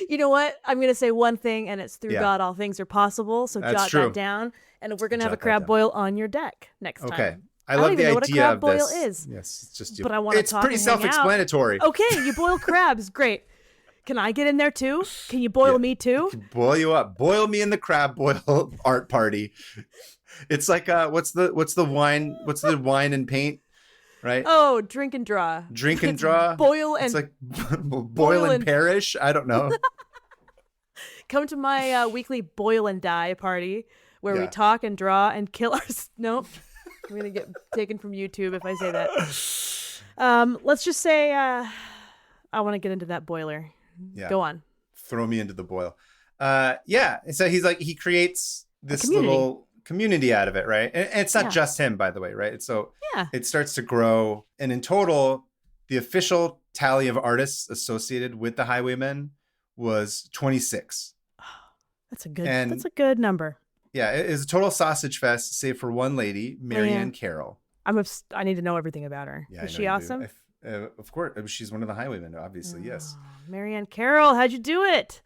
S1: You know what? I'm going to say one thing, and it's through God all things are possible. So jot that down. And we're going to have a crab boil on your deck next time.
S2: Okay. I love the idea of this.
S1: I don't even know what a crab boil is.
S2: Yes, it's just
S1: but I want to talk.
S2: It's pretty self-explanatory.
S1: Okay, you boil crabs. Great. Can I get in there too? Can you boil me too?
S2: I can boil you up. Boil me in the crab boil art party. It's like what's the wine? What's the wine and paint? Right?
S1: Oh, drink and draw.
S2: Drink and draw.
S1: Boil and
S2: it's like boil and perish. I don't know.
S1: Come to my weekly boil and die party where we talk and draw and kill our. Nope. I'm gonna get taken from YouTube if I say that. Let's just say I want to get into that boiler.
S2: Yeah.
S1: Go on.
S2: Throw me into the boil. Yeah. So he creates this little community out of it, right? And it's not just him, by the way, right? So it starts to grow. And in total, the official tally of artists associated with the Highwaymen was 26.
S1: That's a good number.
S2: Yeah, it is a total sausage fest, save for one lady, Marianne Carroll.
S1: I need to know everything about her.
S2: Yeah,
S1: is she awesome?
S2: Of course. She's one of the Highwaymen, obviously, yes.
S1: Marianne Carroll, how'd you do it?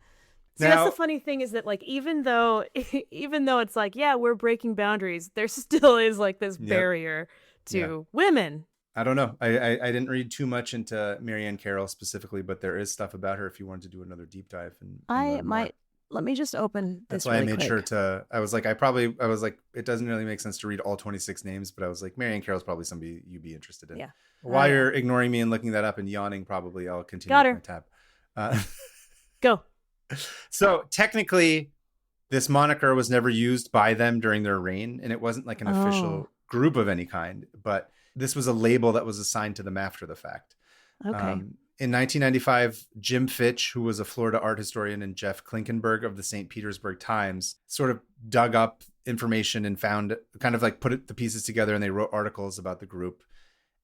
S1: See, that's the funny thing is that, like, even though it's like, we're breaking boundaries, there still is, like, this barrier to women.
S2: I don't know. I didn't read too much into Marianne Carroll specifically, but there is stuff about her if you wanted to do another deep dive.
S1: Let me just open this.
S2: That's why I made sure to. I was like, it doesn't really make sense to read all 26 names, but I was like, Marianne Carroll's probably somebody you'd be interested in.
S1: Yeah.
S2: While you're ignoring me and looking that up and yawning, probably I'll continue with my tab.
S1: Go.
S2: So technically, this moniker was never used by them during their reign, and it wasn't like an official group of any kind, but this was a label that was assigned to them after the fact.
S1: Okay.
S2: In 1995, Jim Fitch, who was a Florida art historian, and Jeff Klinkenberg of the St. Petersburg Times sort of dug up information and found kind of like put the pieces together, and they wrote articles about the group.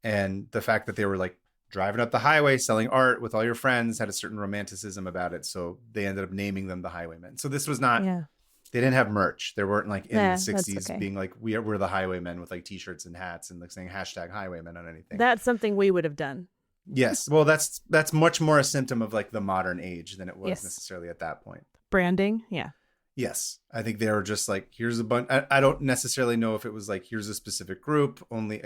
S2: And the fact that they were like driving up the highway, selling art with all your friends had a certain romanticism about it. So they ended up naming them the Highwaymen. So this was not, they didn't have merch. They weren't like in the 60s being like, we're the Highwaymen with like t-shirts and hats and like saying #Highwaymen on anything.
S1: That's something we would have done.
S2: Yes. Well, that's much more a symptom of like the modern age than it was necessarily at that point.
S1: Branding. Yeah.
S2: Yes. I think they were just like, here's a bunch. I don't necessarily know if it was like, here's a specific group only.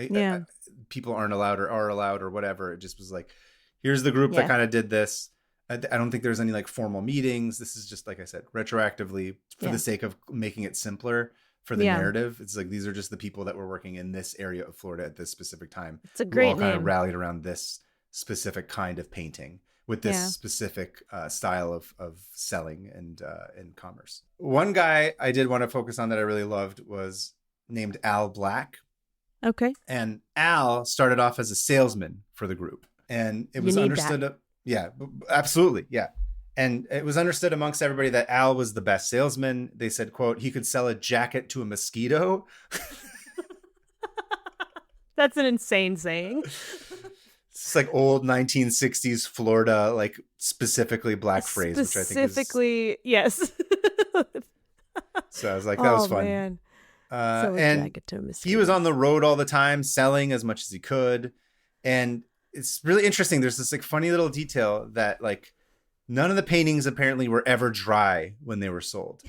S2: People aren't allowed or are allowed or whatever. It just was like, here's the group that kind of did this. I don't think there's any like formal meetings. This is just, like I said, retroactively for the sake of making it simpler for the narrative. It's like, these are just the people that were working in this area of Florida at this specific time.
S1: It's a great
S2: all
S1: name.
S2: kind of rallied around this specific kind of painting with this specific style of selling and commerce. One guy I did want to focus on that I really loved was named Al Black.
S1: Okay.
S2: And Al started off as a salesman for the group. And it was understood. Yeah, absolutely. Yeah. And it was understood amongst everybody that Al was the best salesman. They said, quote, he could sell a jacket to a mosquito.
S1: That's an insane saying.
S2: It's like old 1960s Florida, like specifically black phrase, which I think is... Specifically,
S1: yes.
S2: So I was like, that was fun.
S1: Man.
S2: And he was on the road all the time, selling as much as he could. And it's really interesting. There's this like funny little detail that like none of the paintings apparently were ever dry when they were sold.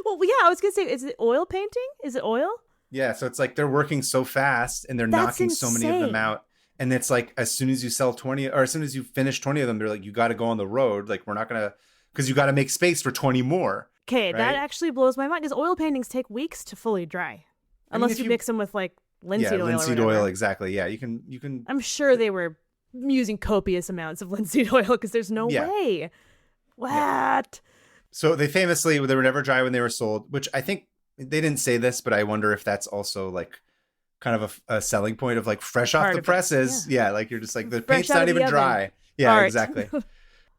S1: Well, yeah, I was going to say, is it oil painting? Is it oil?
S2: Yeah, so it's like they're working so fast and they're knocking so many of them out. And it's like as soon as you sell 20 or as soon as you finish 20 of them, they're like, you got to go on the road. Like, we're not going to, because you got to make space for 20 more.
S1: Okay, that actually blows my mind because oil paintings take weeks to fully dry. Unless you mix them with like linseed oil. Yeah,
S2: linseed oil, exactly. Yeah, you can.
S1: I'm sure they were using copious amounts of linseed oil because there's no way. What? Yeah.
S2: So they were never dry when they were sold, which I think they didn't say this, but I wonder if that's also like kind of a selling point of like fresh off the presses. Yeah, like you're just like the paint's not even dry. Yeah, exactly.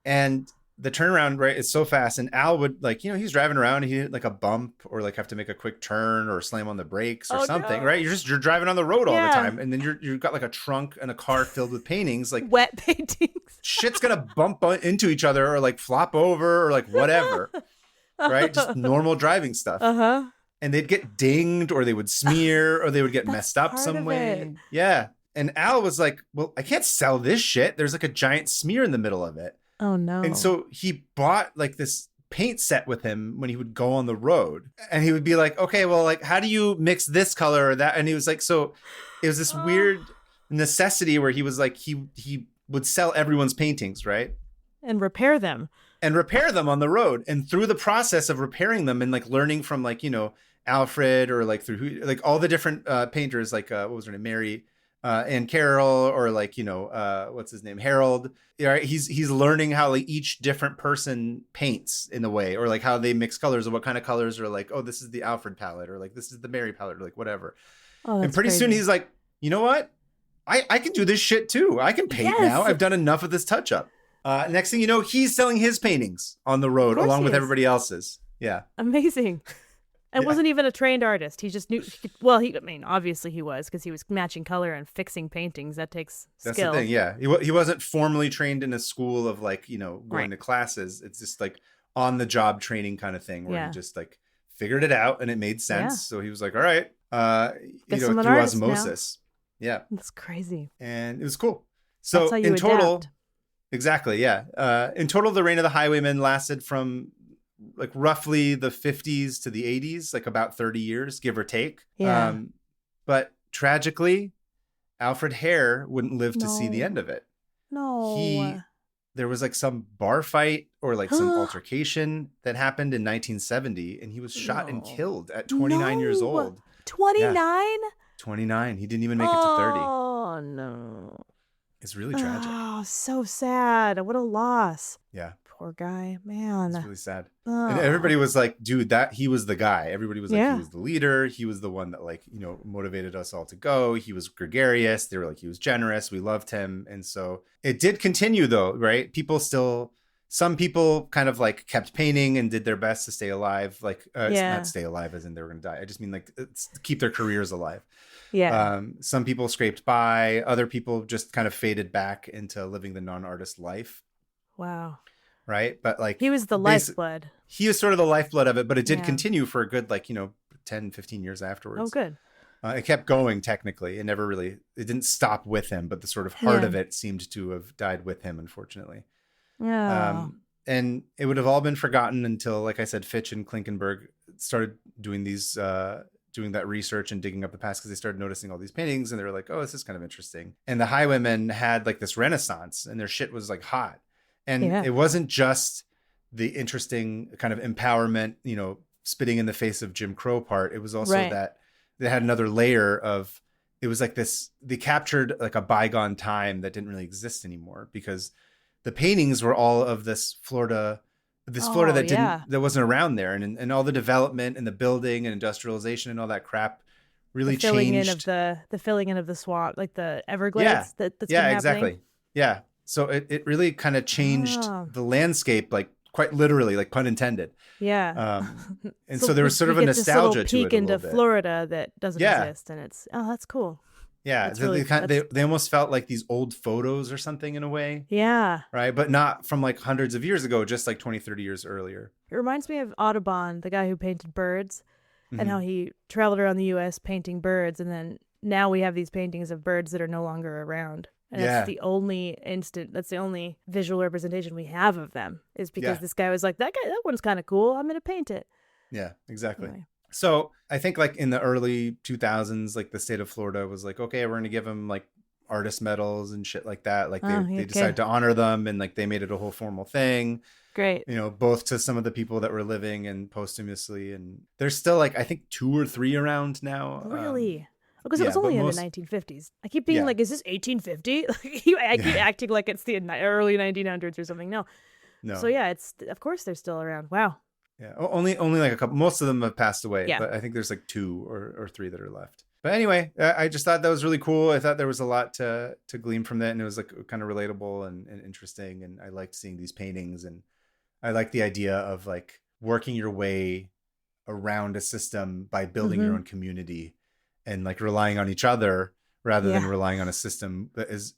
S2: And the turnaround, right, is so fast. And Al would like, he's driving around and he hit like a bump or like have to make a quick turn or slam on the brakes or something,
S1: no.
S2: right? You're driving on the road all the time. And then you've got like a trunk and a car filled with paintings, like
S1: wet paintings.
S2: Shit's going to bump into each other or like flop over or like whatever, right? Just normal driving stuff. And they'd get dinged or they would smear or they would get messed up some way. Yeah. And Al was like, well, I can't sell this shit. There's like a giant smear in the middle of it.
S1: Oh, no.
S2: And so he bought like this paint set with him when he would go on the road. And he would be like, okay, well, like, how do you mix this color or that? And he was like, so it was this weird necessity where he was like, he would sell everyone's paintings, right?
S1: And repair them.
S2: And repair them on the road. And through the process of repairing them and like learning from like, Alfred or like through like all the different painters, like what was her name? Mary and Carol or like, what's his name? Harold. Right? He's learning how like each different person paints in a way or like how they mix colors or what kind of colors are like, oh, this is the Alfred palette or like this is the Mary palette or like whatever.
S1: Oh,
S2: and pretty
S1: crazy.
S2: soon he's like, you know what? I can do this shit too. I can paint now. I've done enough of this touch up. Next thing you know, he's selling his paintings on the road along with everybody else's. Yeah.
S1: Amazing. And wasn't even a trained artist. He just knew. Well, obviously he was because he was matching color and fixing paintings. That takes skill.
S2: That's the thing. Yeah. He wasn't formally trained in a school of like, going to classes. It's just like on the job training kind of thing where he just like figured it out and it made sense. Yeah. So he was like, all right, through osmosis. Now. Yeah.
S1: That's crazy.
S2: And it was cool. So
S1: that's how you
S2: in total,
S1: adapt.
S2: Exactly. Yeah. In total, the reign of the Highwaymen lasted from like roughly the 50s to the 80s, like about 30 years, give or take.
S1: Yeah.
S2: But tragically, Alfred Hare wouldn't live to see the end of it.
S1: No.
S2: There was like some bar fight or like some altercation that happened in 1970, and he was shot and killed at 29 years old.
S1: 29? Yeah.
S2: 29. He didn't even make it to 30.
S1: Oh, no.
S2: It's really tragic.
S1: Oh, so sad. What a loss.
S2: Yeah.
S1: Poor guy, man.
S2: It's really sad. And everybody was like, dude, he was the guy. Everybody was like, he was the leader. He was the one that like, motivated us all to go. He was gregarious. They were like, he was generous. We loved him. And so it did continue though, right? Some people kind of like kept painting and did their best to stay alive. Like, not stay alive as in they were going to die. I just mean like keep their careers alive.
S1: Yeah.
S2: Some people scraped by. Other people just kind of faded back into living the non-artist life.
S1: Wow.
S2: Right. But like
S1: he was the lifeblood.
S2: He was sort of the lifeblood of it, but it did continue for a good, 10, 15 years afterwards.
S1: Oh, good.
S2: It kept going technically. It didn't stop with him, but the sort of heart of it seemed to have died with him, unfortunately.
S1: Yeah.
S2: And it would have all been forgotten until, like I said, Fitch and Klinkenberg started doing doing that research and digging up the past because they started noticing all these paintings and they were like, oh, this is kind of interesting. And the Highwaymen had like this renaissance and their shit was like hot. And it wasn't just the interesting kind of empowerment, spitting in the face of Jim Crow part. It was also that they had another layer of, it was like this, they captured like a bygone time that didn't really exist anymore because the paintings were all of this Florida that wasn't around there. And all the development and the building and industrialization and all that crap really changed.
S1: The filling in of the swamp, like the Everglades that's been happening.
S2: Exactly. Yeah. So it really kind of changed the landscape, like quite literally, like pun intended.
S1: Yeah.
S2: And so there was sort of a nostalgia to it.
S1: Peek into Florida that doesn't exist, and it's that's cool.
S2: Yeah, they almost felt like these old photos or something in a way.
S1: Yeah.
S2: Right, but not from like hundreds of years ago, just like 20, 30 years earlier.
S1: It reminds me of Audubon, the guy who painted birds, and how he traveled around the U.S. painting birds, and then now we have these paintings of birds that are no longer around. And that's the only visual representation we have of them is because this guy was like, that one's kind of cool. I'm going to paint it.
S2: Yeah, exactly.
S1: Anyway.
S2: So I think like in the early 2000s, like the state of Florida was like, okay, we're going to give them like artist medals and shit like that. Like they decided to honor them and like they made it a whole formal thing.
S1: Great.
S2: Both to some of the people that were living and posthumously. And there's still like, I think 2 or 3 around now.
S1: Really? Because it was only in the 1950s. I keep being like, is this 1850? I keep acting like it's the early 1900s or something. No. So it's of course they're still around. Wow.
S2: Yeah. Only like a couple. Most of them have passed away. Yeah. But I think there's like 2 or 3 that are left. But anyway, I just thought that was really cool. I thought there was a lot to glean from that, and it was like kind of relatable and interesting. And I liked seeing these paintings and I like the idea of like working your way around a system by building your
S1: Mm-hmm.
S2: own community and like relying on each other rather than
S1: Yeah.
S2: relying on a system that is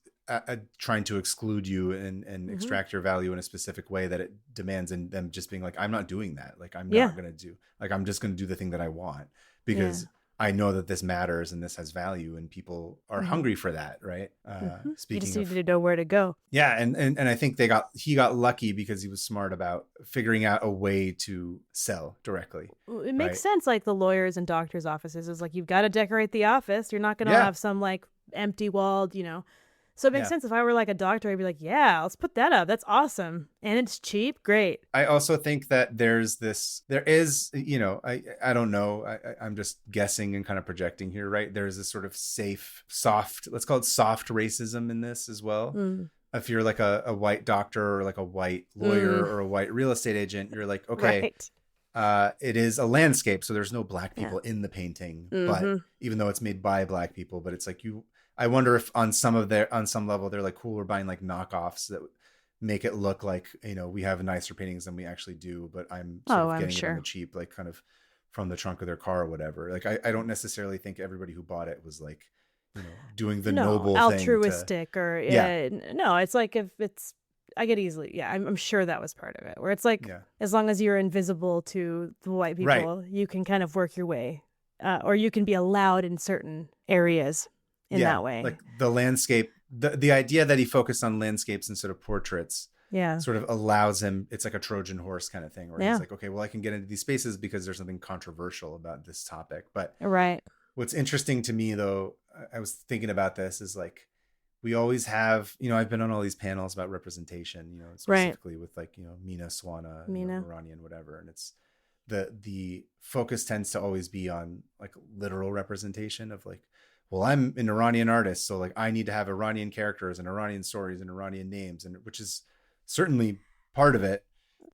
S2: trying to exclude you and
S1: Mm-hmm.
S2: extract your value in a specific way that it demands, and them just being like, I'm not doing that. Like, I'm
S1: Yeah.
S2: not going to do, like, I'm just going to do the thing that I want
S1: Yeah.
S2: because I know that this matters and this has value and people are
S1: Mm-hmm.
S2: hungry for that. Right.
S1: Mm-hmm. You just
S2: Speaking
S1: need
S2: of,
S1: to know where to go.
S2: yeah. And I think he got lucky because he was smart about figuring out a way to sell directly.
S1: It makes
S2: Right.
S1: sense, like the lawyers and doctors' offices is like, you've got to decorate the office. You're not going to
S2: Yeah.
S1: have some like empty walled, So it makes
S2: Yeah.
S1: sense. If I were like a doctor, I'd be like, yeah, let's put that up. That's awesome. And it's cheap. Great.
S2: I also think that there is, I don't know. I'm just guessing and kind of projecting here, right? There's this sort of soft, let's call it soft racism in this as well.
S1: Mm.
S2: If you're like a white doctor or like a white lawyer or a white real estate agent, you're like, okay,
S1: Right.
S2: it is a landscape. So there's no black people in the painting, but
S1: Mm-hmm.
S2: even though it's made by black people, but it's like I wonder if on some level, they're like, cool, we're buying like knockoffs that make it look like, we have nicer paintings than we actually do, but I'm sort of getting it on the cheap, like kind of from the trunk of their car or whatever. Like, I don't necessarily think everybody who bought it was like, doing the noble
S1: altruistic
S2: thing
S1: or
S2: yeah.
S1: No, it's like if it's I get easily I'm sure that was part of it, where it's like
S2: Yeah.
S1: as long as you're invisible to the white people,
S2: Right.
S1: you can kind of work your way, or you can be allowed in certain areas in that way.
S2: Like the landscape, the idea that he focused on landscapes instead of portraits sort of allows him, it's like a Trojan horse kind of thing where he's like, okay, well, I can get into these spaces because there's something controversial about this topic. But
S1: Right.
S2: what's interesting to me, though, I was thinking about this, is like, we always have, I've been on all these panels about representation, specifically with like, Mina Swana, Iranian, whatever. And it's the focus tends to always be on like literal representation of like, well, I'm an Iranian artist, so like I need to have Iranian characters and Iranian stories and Iranian names, and which is certainly part of it.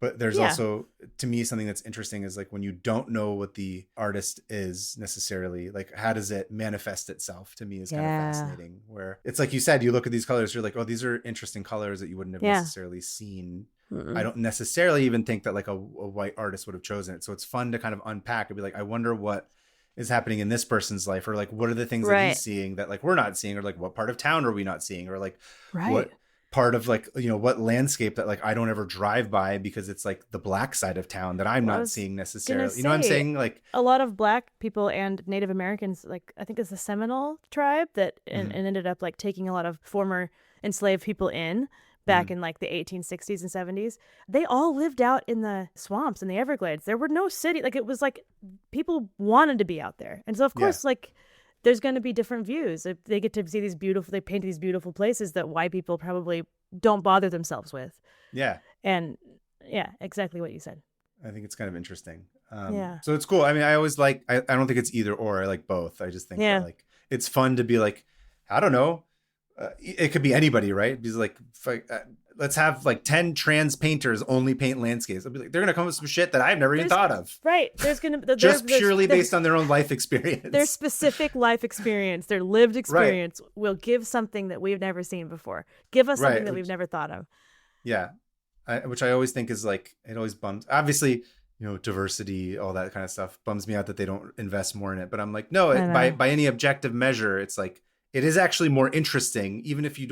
S2: But there's also, to me, something that's interesting is like when you don't know what the artist is necessarily, like how does it manifest itself, to me is kind of fascinating. Where it's like you said, you look at these colors, you're like, oh, these are interesting colors that you wouldn't have necessarily seen. I don't necessarily even think that like a white artist would have chosen it. So it's fun to kind of unpack and be like, I wonder what is happening in this person's life, or like what are the things that he's seeing that like we're not seeing, or like what part of town are we not seeing, or like what part of like, what landscape that like I don't ever drive by because it's like the black side of town that I'm not seeing necessarily. You know what I'm saying? Like
S1: a lot of black people and Native Americans, like I think it's the Seminole tribe that and ended up like taking a lot of former enslaved people in back in like the 1860s and 70s. They all lived out in the swamps and the Everglades. There were no city. Like it was like people wanted to be out there. And so of course, like there's going to be different views. If they get to see they paint these beautiful places that white people probably don't bother themselves with.
S2: Yeah.
S1: And yeah, exactly what you said.
S2: I think it's kind of interesting.
S1: Yeah.
S2: So it's cool. I mean, I always like, I don't think it's either or. I like both. I just think that like, it's fun to be like, I don't know. It could be anybody, right? Because like, let's have like 10 trans painters only paint landscapes. I'll be like, they're gonna come up with some shit that I've never even thought of.
S1: Right. There's gonna
S2: just purely based on their own life experience.
S1: Their specific life experience, their lived experience will give something that we've never seen before. Give us something that we've never thought of.
S2: Yeah, which I always think is like, it always bums. Obviously, diversity, all that kind of stuff bums me out that they don't invest more in it. But I'm like, no, by any objective measure, it's like, it is actually more interesting, even if you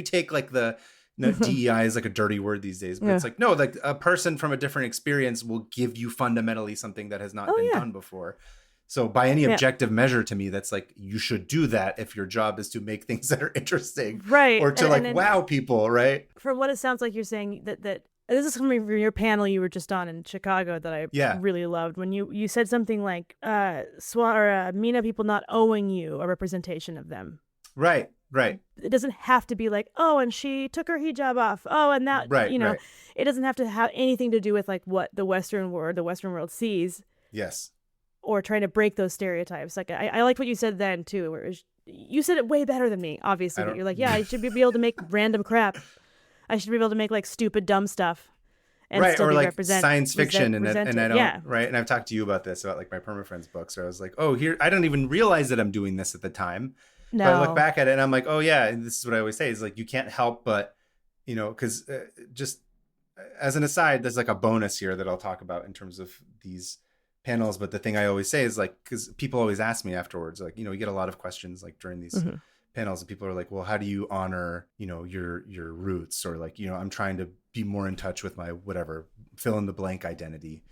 S2: take like DEI is like a dirty word these days, but it's like, no, like a person from a different experience will give you fundamentally something that has not been done before. So by any objective measure, to me, that's like, you should do that if your job is to make things that are interesting.
S1: Right.
S2: Or to wow people, right?
S1: From what it sounds like you're saying, that this is coming from your panel you were just on in Chicago that I really loved. When you said something like, Mina people not owing you a representation of them.
S2: Right. Right.
S1: It doesn't have to be like, oh, and she took her hijab off. Oh, and that, it doesn't have to have anything to do with like what the Western world sees.
S2: Yes.
S1: Or trying to break those stereotypes. Like I liked what you said then too, where you said it way better than me, obviously. But you're like, I should be able to make random crap. I should be able to make like stupid, dumb stuff. And
S2: right,
S1: still
S2: or
S1: be
S2: like science fiction, and I don't, right? And I've talked to you about this, about like my permafriends books, where I was like, oh, here, I don't even realize that I'm doing this at the time. No. But I look back at it and I'm like, oh yeah, and this is what I always say, is like, you can't help but, because as an aside, there's like a bonus here that I'll talk about in terms of these panels. But the thing I always say is like, because people always ask me afterwards, like, you get a lot of questions like during these panels, and people are like, well, how do you honor, your roots, or like, I'm trying to be more in touch with my whatever fill in the blank identity,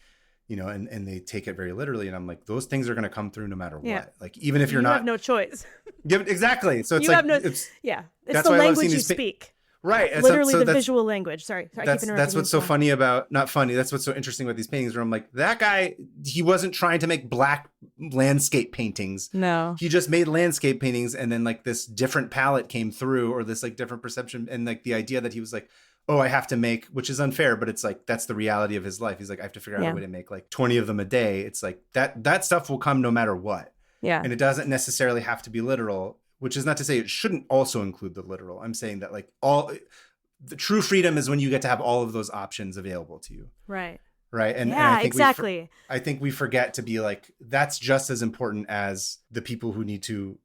S2: and they take it very literally. And I'm like, those things are going to come through no matter what. Like, even if you're not,
S1: have no choice.
S2: Exactly. So it's
S1: it's the language you speak.
S2: Right.
S1: Literally the visual language. Sorry.
S2: That's what's so funny about, not funny, that's what's so interesting about these paintings, where I'm like, that guy, he wasn't trying to make black landscape paintings.
S1: No.
S2: He just made landscape paintings, and then like this different palette came through, or this like different perception. And like the idea that he was like, oh, I have to make, which is unfair, but it's like, that's the reality of his life. He's like, I have to figure out a way to make like 20 of them a day. It's like that stuff will come no matter what.
S1: Yeah.
S2: And it doesn't necessarily have to be literal. Which is not to say it shouldn't also include the literal. I'm saying that like the true freedom is when you get to have all of those options available to you.
S1: Right.
S2: Right. And I think exactly. I think we forget to be like, that's just as important as the people who need to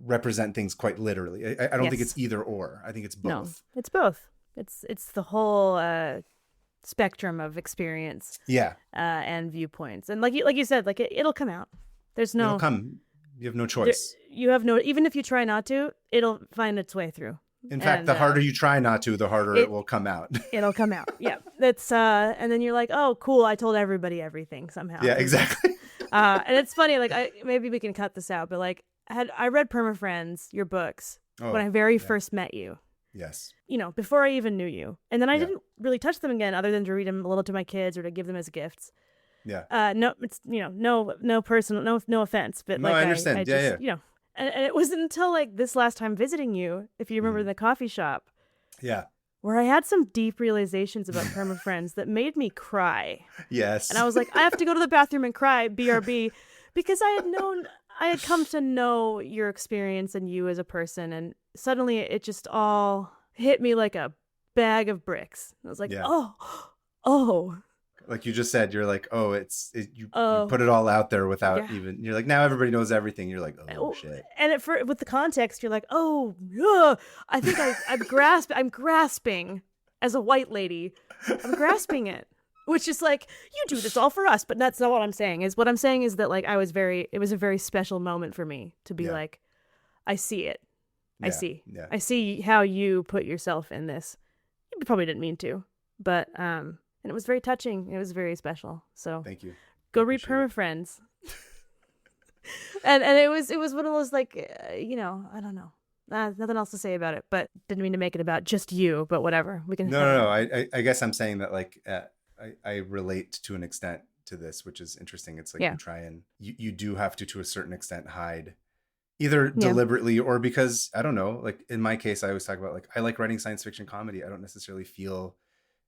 S2: represent things quite literally. I don't think it's either or. I think it's both.
S1: No, it's both. It's the whole spectrum of experience.
S2: Yeah.
S1: And viewpoints. And like you said, like it'll come out. It'll
S2: come. You have no choice.
S1: You have no, even if you try not to, it'll find its way through.
S2: In fact, the harder you try not to, the harder it will come out.
S1: It'll come out. Yeah. That's, and then you're like, oh, cool. I told everybody everything somehow.
S2: Yeah, exactly.
S1: And it's funny, like, maybe we can cut this out, but like, I read Perma-Friends, your books, when I very first met you.
S2: Yes.
S1: Before I even knew you. And then I didn't really touch them again, other than to read them a little to my kids or to give them as gifts.
S2: Yeah.
S1: No, it's no personal, no offense, but
S2: no,
S1: like
S2: I understand.
S1: I just, and it wasn't until like this last time visiting you, if you remember the coffee shop.
S2: Yeah.
S1: Where I had some deep realizations about Perma-Friends that made me cry.
S2: Yes.
S1: And I was like, I have to go to the bathroom and cry, BRB, because I had come to know your experience and you as a person, and suddenly it just all hit me like a bag of bricks. I was like, oh.
S2: Like you just said, you're like, you put it all out there without even, you're like, now everybody knows everything. You're like, oh shit.
S1: And with the context, you're like, I think I'm grasping as a white lady. I'm grasping it, which is like, you do this all for us, but that's not what I'm saying. What I'm saying is that like, it was a very special moment for me to be like, I see it. I see. Yeah. I see how you put yourself in this. You probably didn't mean to, but, and it was very touching. It was very special. So
S2: thank you.
S1: Go read Perma-Friends. and it was one of those like, I don't know. Nothing else to say about it, but didn't mean to make it about just you, but whatever. We can.
S2: No. I guess I'm saying that like, I relate to an extent to this, which is interesting. It's like you try and you do have to a certain extent hide either deliberately or because, I don't know, like in my case, I always talk about like, I like writing science fiction comedy. I don't necessarily feel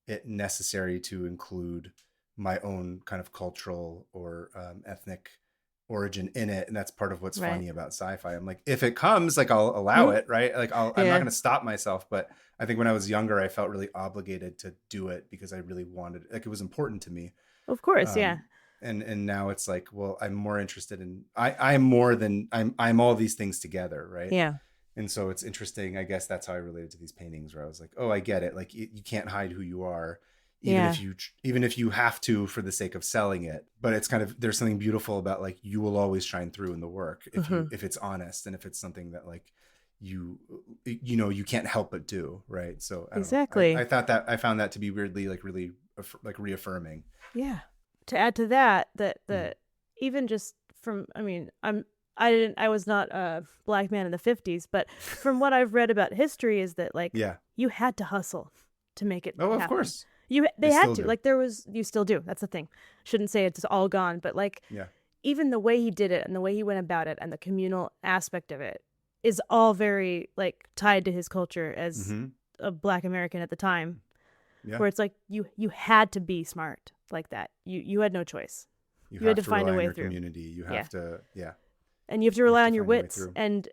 S2: it necessary to include my own kind of cultural or ethnic origin in it, and that's part of what's funny about sci-fi. I'm like, if it comes, like I'll allow it, right? Like I'm not going to stop myself. But I think when I was younger, I felt really obligated to do it because I really wanted, like, it was important to me.
S1: Of course,
S2: And now it's like, well, I'm more interested in I'm all these things together, right?
S1: Yeah.
S2: And so it's interesting. I guess that's how I related to these paintings, where I was like, oh, I get it. Like you can't hide who you are, even if you have to for the sake of selling it. But it's kind of, there's something beautiful about like, you will always shine through in the work if it's honest, and if it's something that like you can't help but do, right? So
S1: exactly.
S2: I found that to be weirdly like really like reaffirming.
S1: Yeah. To add to that even just from, I was not a black man in the 50s, but from what I've read about history is that like, you had to hustle to make it happen.
S2: Of course.
S1: They had to, like you still do. That's the thing. Shouldn't say it's all gone, but like, even the way he did it and the way he went about it and the communal aspect of it is all very like tied to his culture as a black American at the time, where it's like, you had to be smart like that. You had no choice. You had to find a way through.
S2: Community. You have to,
S1: and you have to rely on your wits and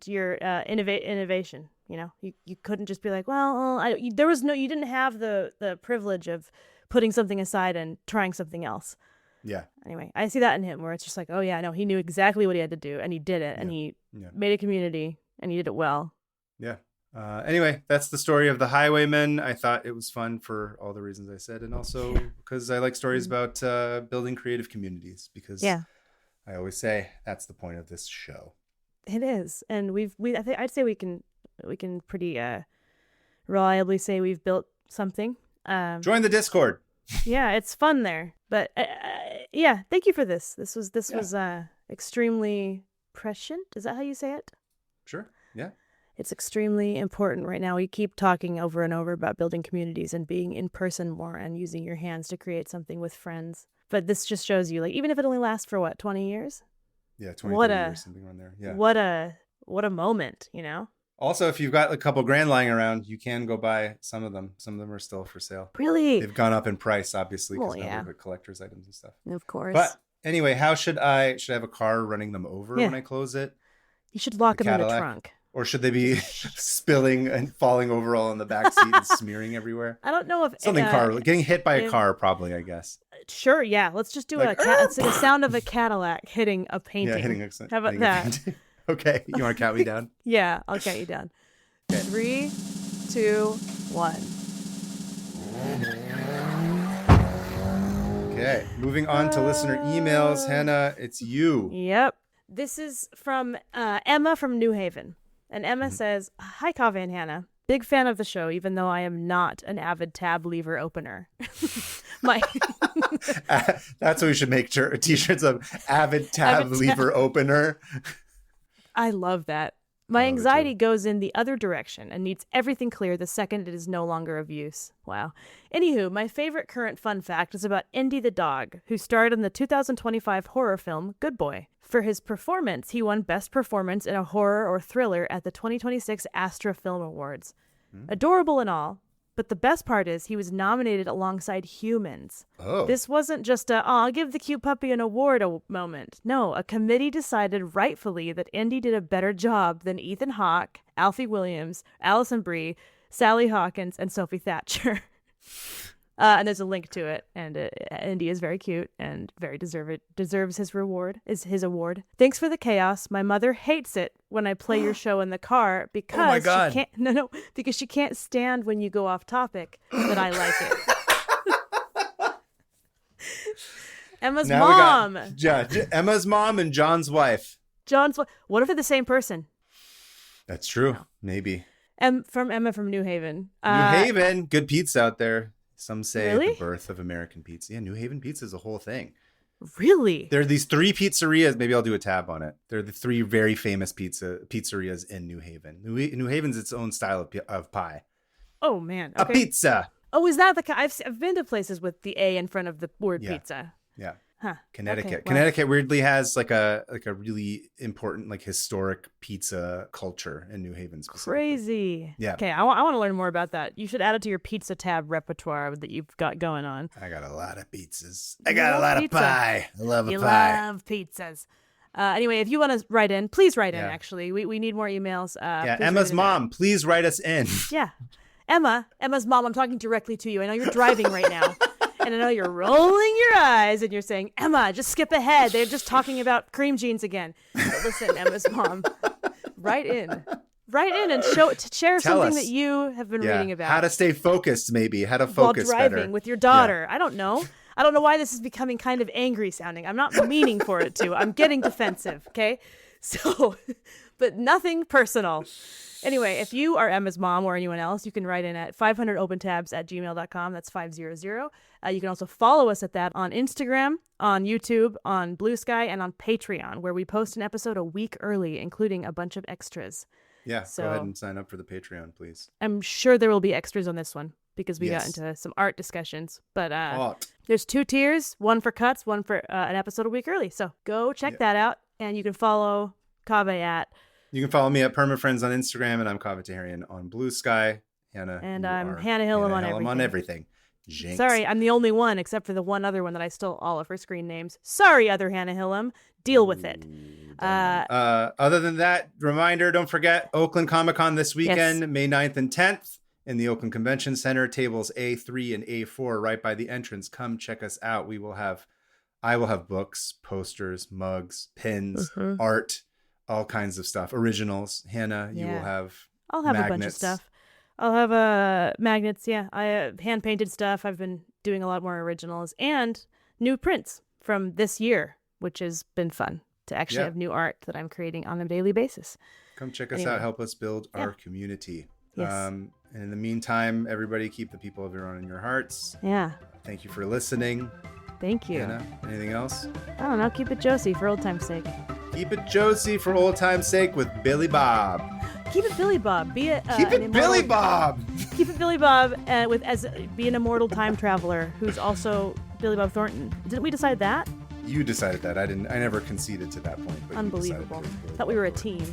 S1: your innovation. You couldn't just be like, well, you didn't have the privilege of putting something aside and trying something else.
S2: Yeah.
S1: Anyway, I see that in him, where it's just like, oh yeah, no, he knew exactly what he had to do, and he did it, and he made a community, and he did it well.
S2: Yeah. Anyway, that's the story of the Highwaymen. I thought it was fun for all the reasons I said, and also because I like stories about building creative communities. Because I always say that's the point of this show.
S1: It is, and I'd say we can pretty reliably say we've built something.
S2: Join the Discord.
S1: Yeah, it's fun there. But yeah, thank you for this. This was extremely prescient. Is that how you say it?
S2: Sure. Yeah.
S1: It's extremely important right now. We keep talking over and over about building communities and being in person more and using your hands to create something with friends. But this just shows you, like, even if it only lasts for 20 years?
S2: Yeah, 20 years, something around there. Yeah.
S1: What a moment, you know?
S2: Also, if you've got a couple grand lying around, you can go buy some of them. Some of them are still for sale.
S1: Really?
S2: They've gone up in price, obviously, because now they're collector's items and stuff.
S1: Of course.
S2: But anyway, how should I have a car running them over when I close it?
S1: You should lock them in the trunk.
S2: Or should they be spilling and falling over all in the back seat and smearing everywhere?
S1: I don't know if
S2: getting hit by a car, probably, I guess.
S1: Sure, yeah. Let's just do it's the sound of a Cadillac hitting a painting.
S2: Yeah, hitting
S1: How about that?
S2: Okay, you want to count me down?
S1: Yeah, I'll count you down. Okay. 3, 2, 1.
S2: Okay, moving on to listener emails. Hannah, it's you.
S1: Yep. This is from Emma from New Haven. And Emma says, "Hi, Kaveh and Hannah. Big fan of the show, even though I am not an avid tab lever opener."
S2: That's what we should make t-shirts of. Avid tab lever opener.
S1: I love that. My anxiety goes in the other direction and needs everything clear the second it is no longer of use. Wow. Anywho, my favorite current fun fact is about Indy the dog, who starred in the 2025 horror film Good Boy. For his performance, he won Best Performance in a Horror or Thriller at the 2026 Astra Film Awards. Adorable and all, but the best part is he was nominated alongside humans.
S2: Oh.
S1: This wasn't just I'll give the cute puppy an award moment. No, a committee decided rightfully that Indy did a better job than Ethan Hawke, Alfie Williams, Alison Brie, Sally Hawkins, and Sophie Thatcher. And there's a link to it, and Indy is very cute and very deserves his award. Thanks for the chaos. My mother hates it when I play your show in the car because because she can't stand when you go off topic, but I like it. Emma's mom.
S2: Emma's mom and John's wife.
S1: What if they're the same person?
S2: That's true. Maybe.
S1: From Emma from New Haven.
S2: New Haven, good pizza out there. Some say
S1: really?
S2: The birth of American pizza. Yeah, New Haven pizza is a whole thing.
S1: Really?
S2: There are these 3 pizzerias. Maybe I'll do a tab on it. They're the 3 very famous pizzerias in New Haven. New Haven's its own style of pie.
S1: Oh, man. Okay.
S2: A pizza.
S1: Oh, is that I've been to places with the A in front of the word pizza.
S2: Yeah.
S1: Huh.
S2: Connecticut.
S1: Okay,
S2: Connecticut weirdly has like a really important historic pizza culture in New Haven specifically.
S1: Crazy.
S2: Yeah.
S1: Okay, I want to learn more about that. You should add it to your pizza tab repertoire that you've got going on.
S2: I got a lot of pizzas. I got a lot of pie. I love a pie.
S1: You love pizzas. Anyway, if you want to write in, please write in, actually. We need more emails.
S2: Emma's mom, please write us in.
S1: Yeah. Emma's mom, I'm talking directly to you. I know you're driving right now. And I know you're rolling your eyes and you're saying, Emma, just skip ahead. They're just talking about cream jeans again. But listen, Emma's mom, write in and share something that you have been reading about.
S2: How to stay focused, maybe. How to focus
S1: while driving
S2: better.
S1: With your daughter. Yeah. I don't know why this is becoming kind of angry sounding. I'm not meaning for it to. I'm getting defensive, okay? So, but nothing personal. Anyway, if you are Emma's mom or anyone else, you can write in at 500opentabs@gmail.com. That's 500. You can also follow us at that on Instagram, on YouTube, on Blue Sky, and on Patreon, where we post an episode a week early, including a bunch of extras.
S2: Yeah, so go ahead and sign up for the Patreon, please.
S1: I'm sure there will be extras on this one because we got into some art discussions. But there's 2 tiers, one for cuts, one for an episode a week early. So go check that out, and you can follow Kaveh at...
S2: You can follow me at PermaFriends on Instagram, and I'm Kaveh Taherian on Blue Sky. Hannah,
S1: and I'm Hannah Hillam on everything.
S2: Jinx.
S1: Sorry, I'm the only one except for the one other one that I stole all of her screen names. Sorry, other Hannah Hillam. Deal with it.
S2: Other than that, reminder, don't forget Oakland Comic Con this weekend, May 9th and 10th in the Oakland Convention Center, tables A3 and A4 right by the entrance. Come check us out. I will have books, posters, mugs, pins, art, all kinds of stuff. Originals. Hannah, you will have
S1: I'll have a bunch of
S2: Magnets.
S1: stuff. I'll have magnets. Yeah, I hand painted stuff. I've been doing a lot more originals and new prints from this year, which has been fun to actually have new art that I'm creating on a daily basis.
S2: Come check us out. Help us build our community.
S1: Yes.
S2: And in the meantime, everybody keep the people of your own in your hearts.
S1: Yeah.
S2: Thank you for listening.
S1: Thank you.
S2: Anna, anything else?
S1: I don't know. Keep it Josie for old time's sake.
S2: Keep it Josie for old time's sake with Billy Bob.
S1: Keep it Billy Bob. Be it.
S2: Keep it Billy Bob.
S1: Keep it Billy Bob be an immortal time traveler who's also Billy Bob Thornton. Didn't we decide that?
S2: You decided that. I never conceded to that point. But
S1: Unbelievable. Thought we were a team.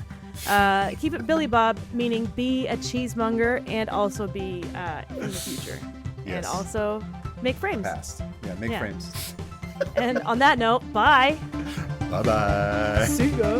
S1: Keep it Billy Bob, meaning be a cheesemonger and also be in the future.
S2: Yes.
S1: And also make frames.
S2: Past. Yeah, make frames.
S1: And on that note, bye.
S2: Bye-bye.
S1: See ya.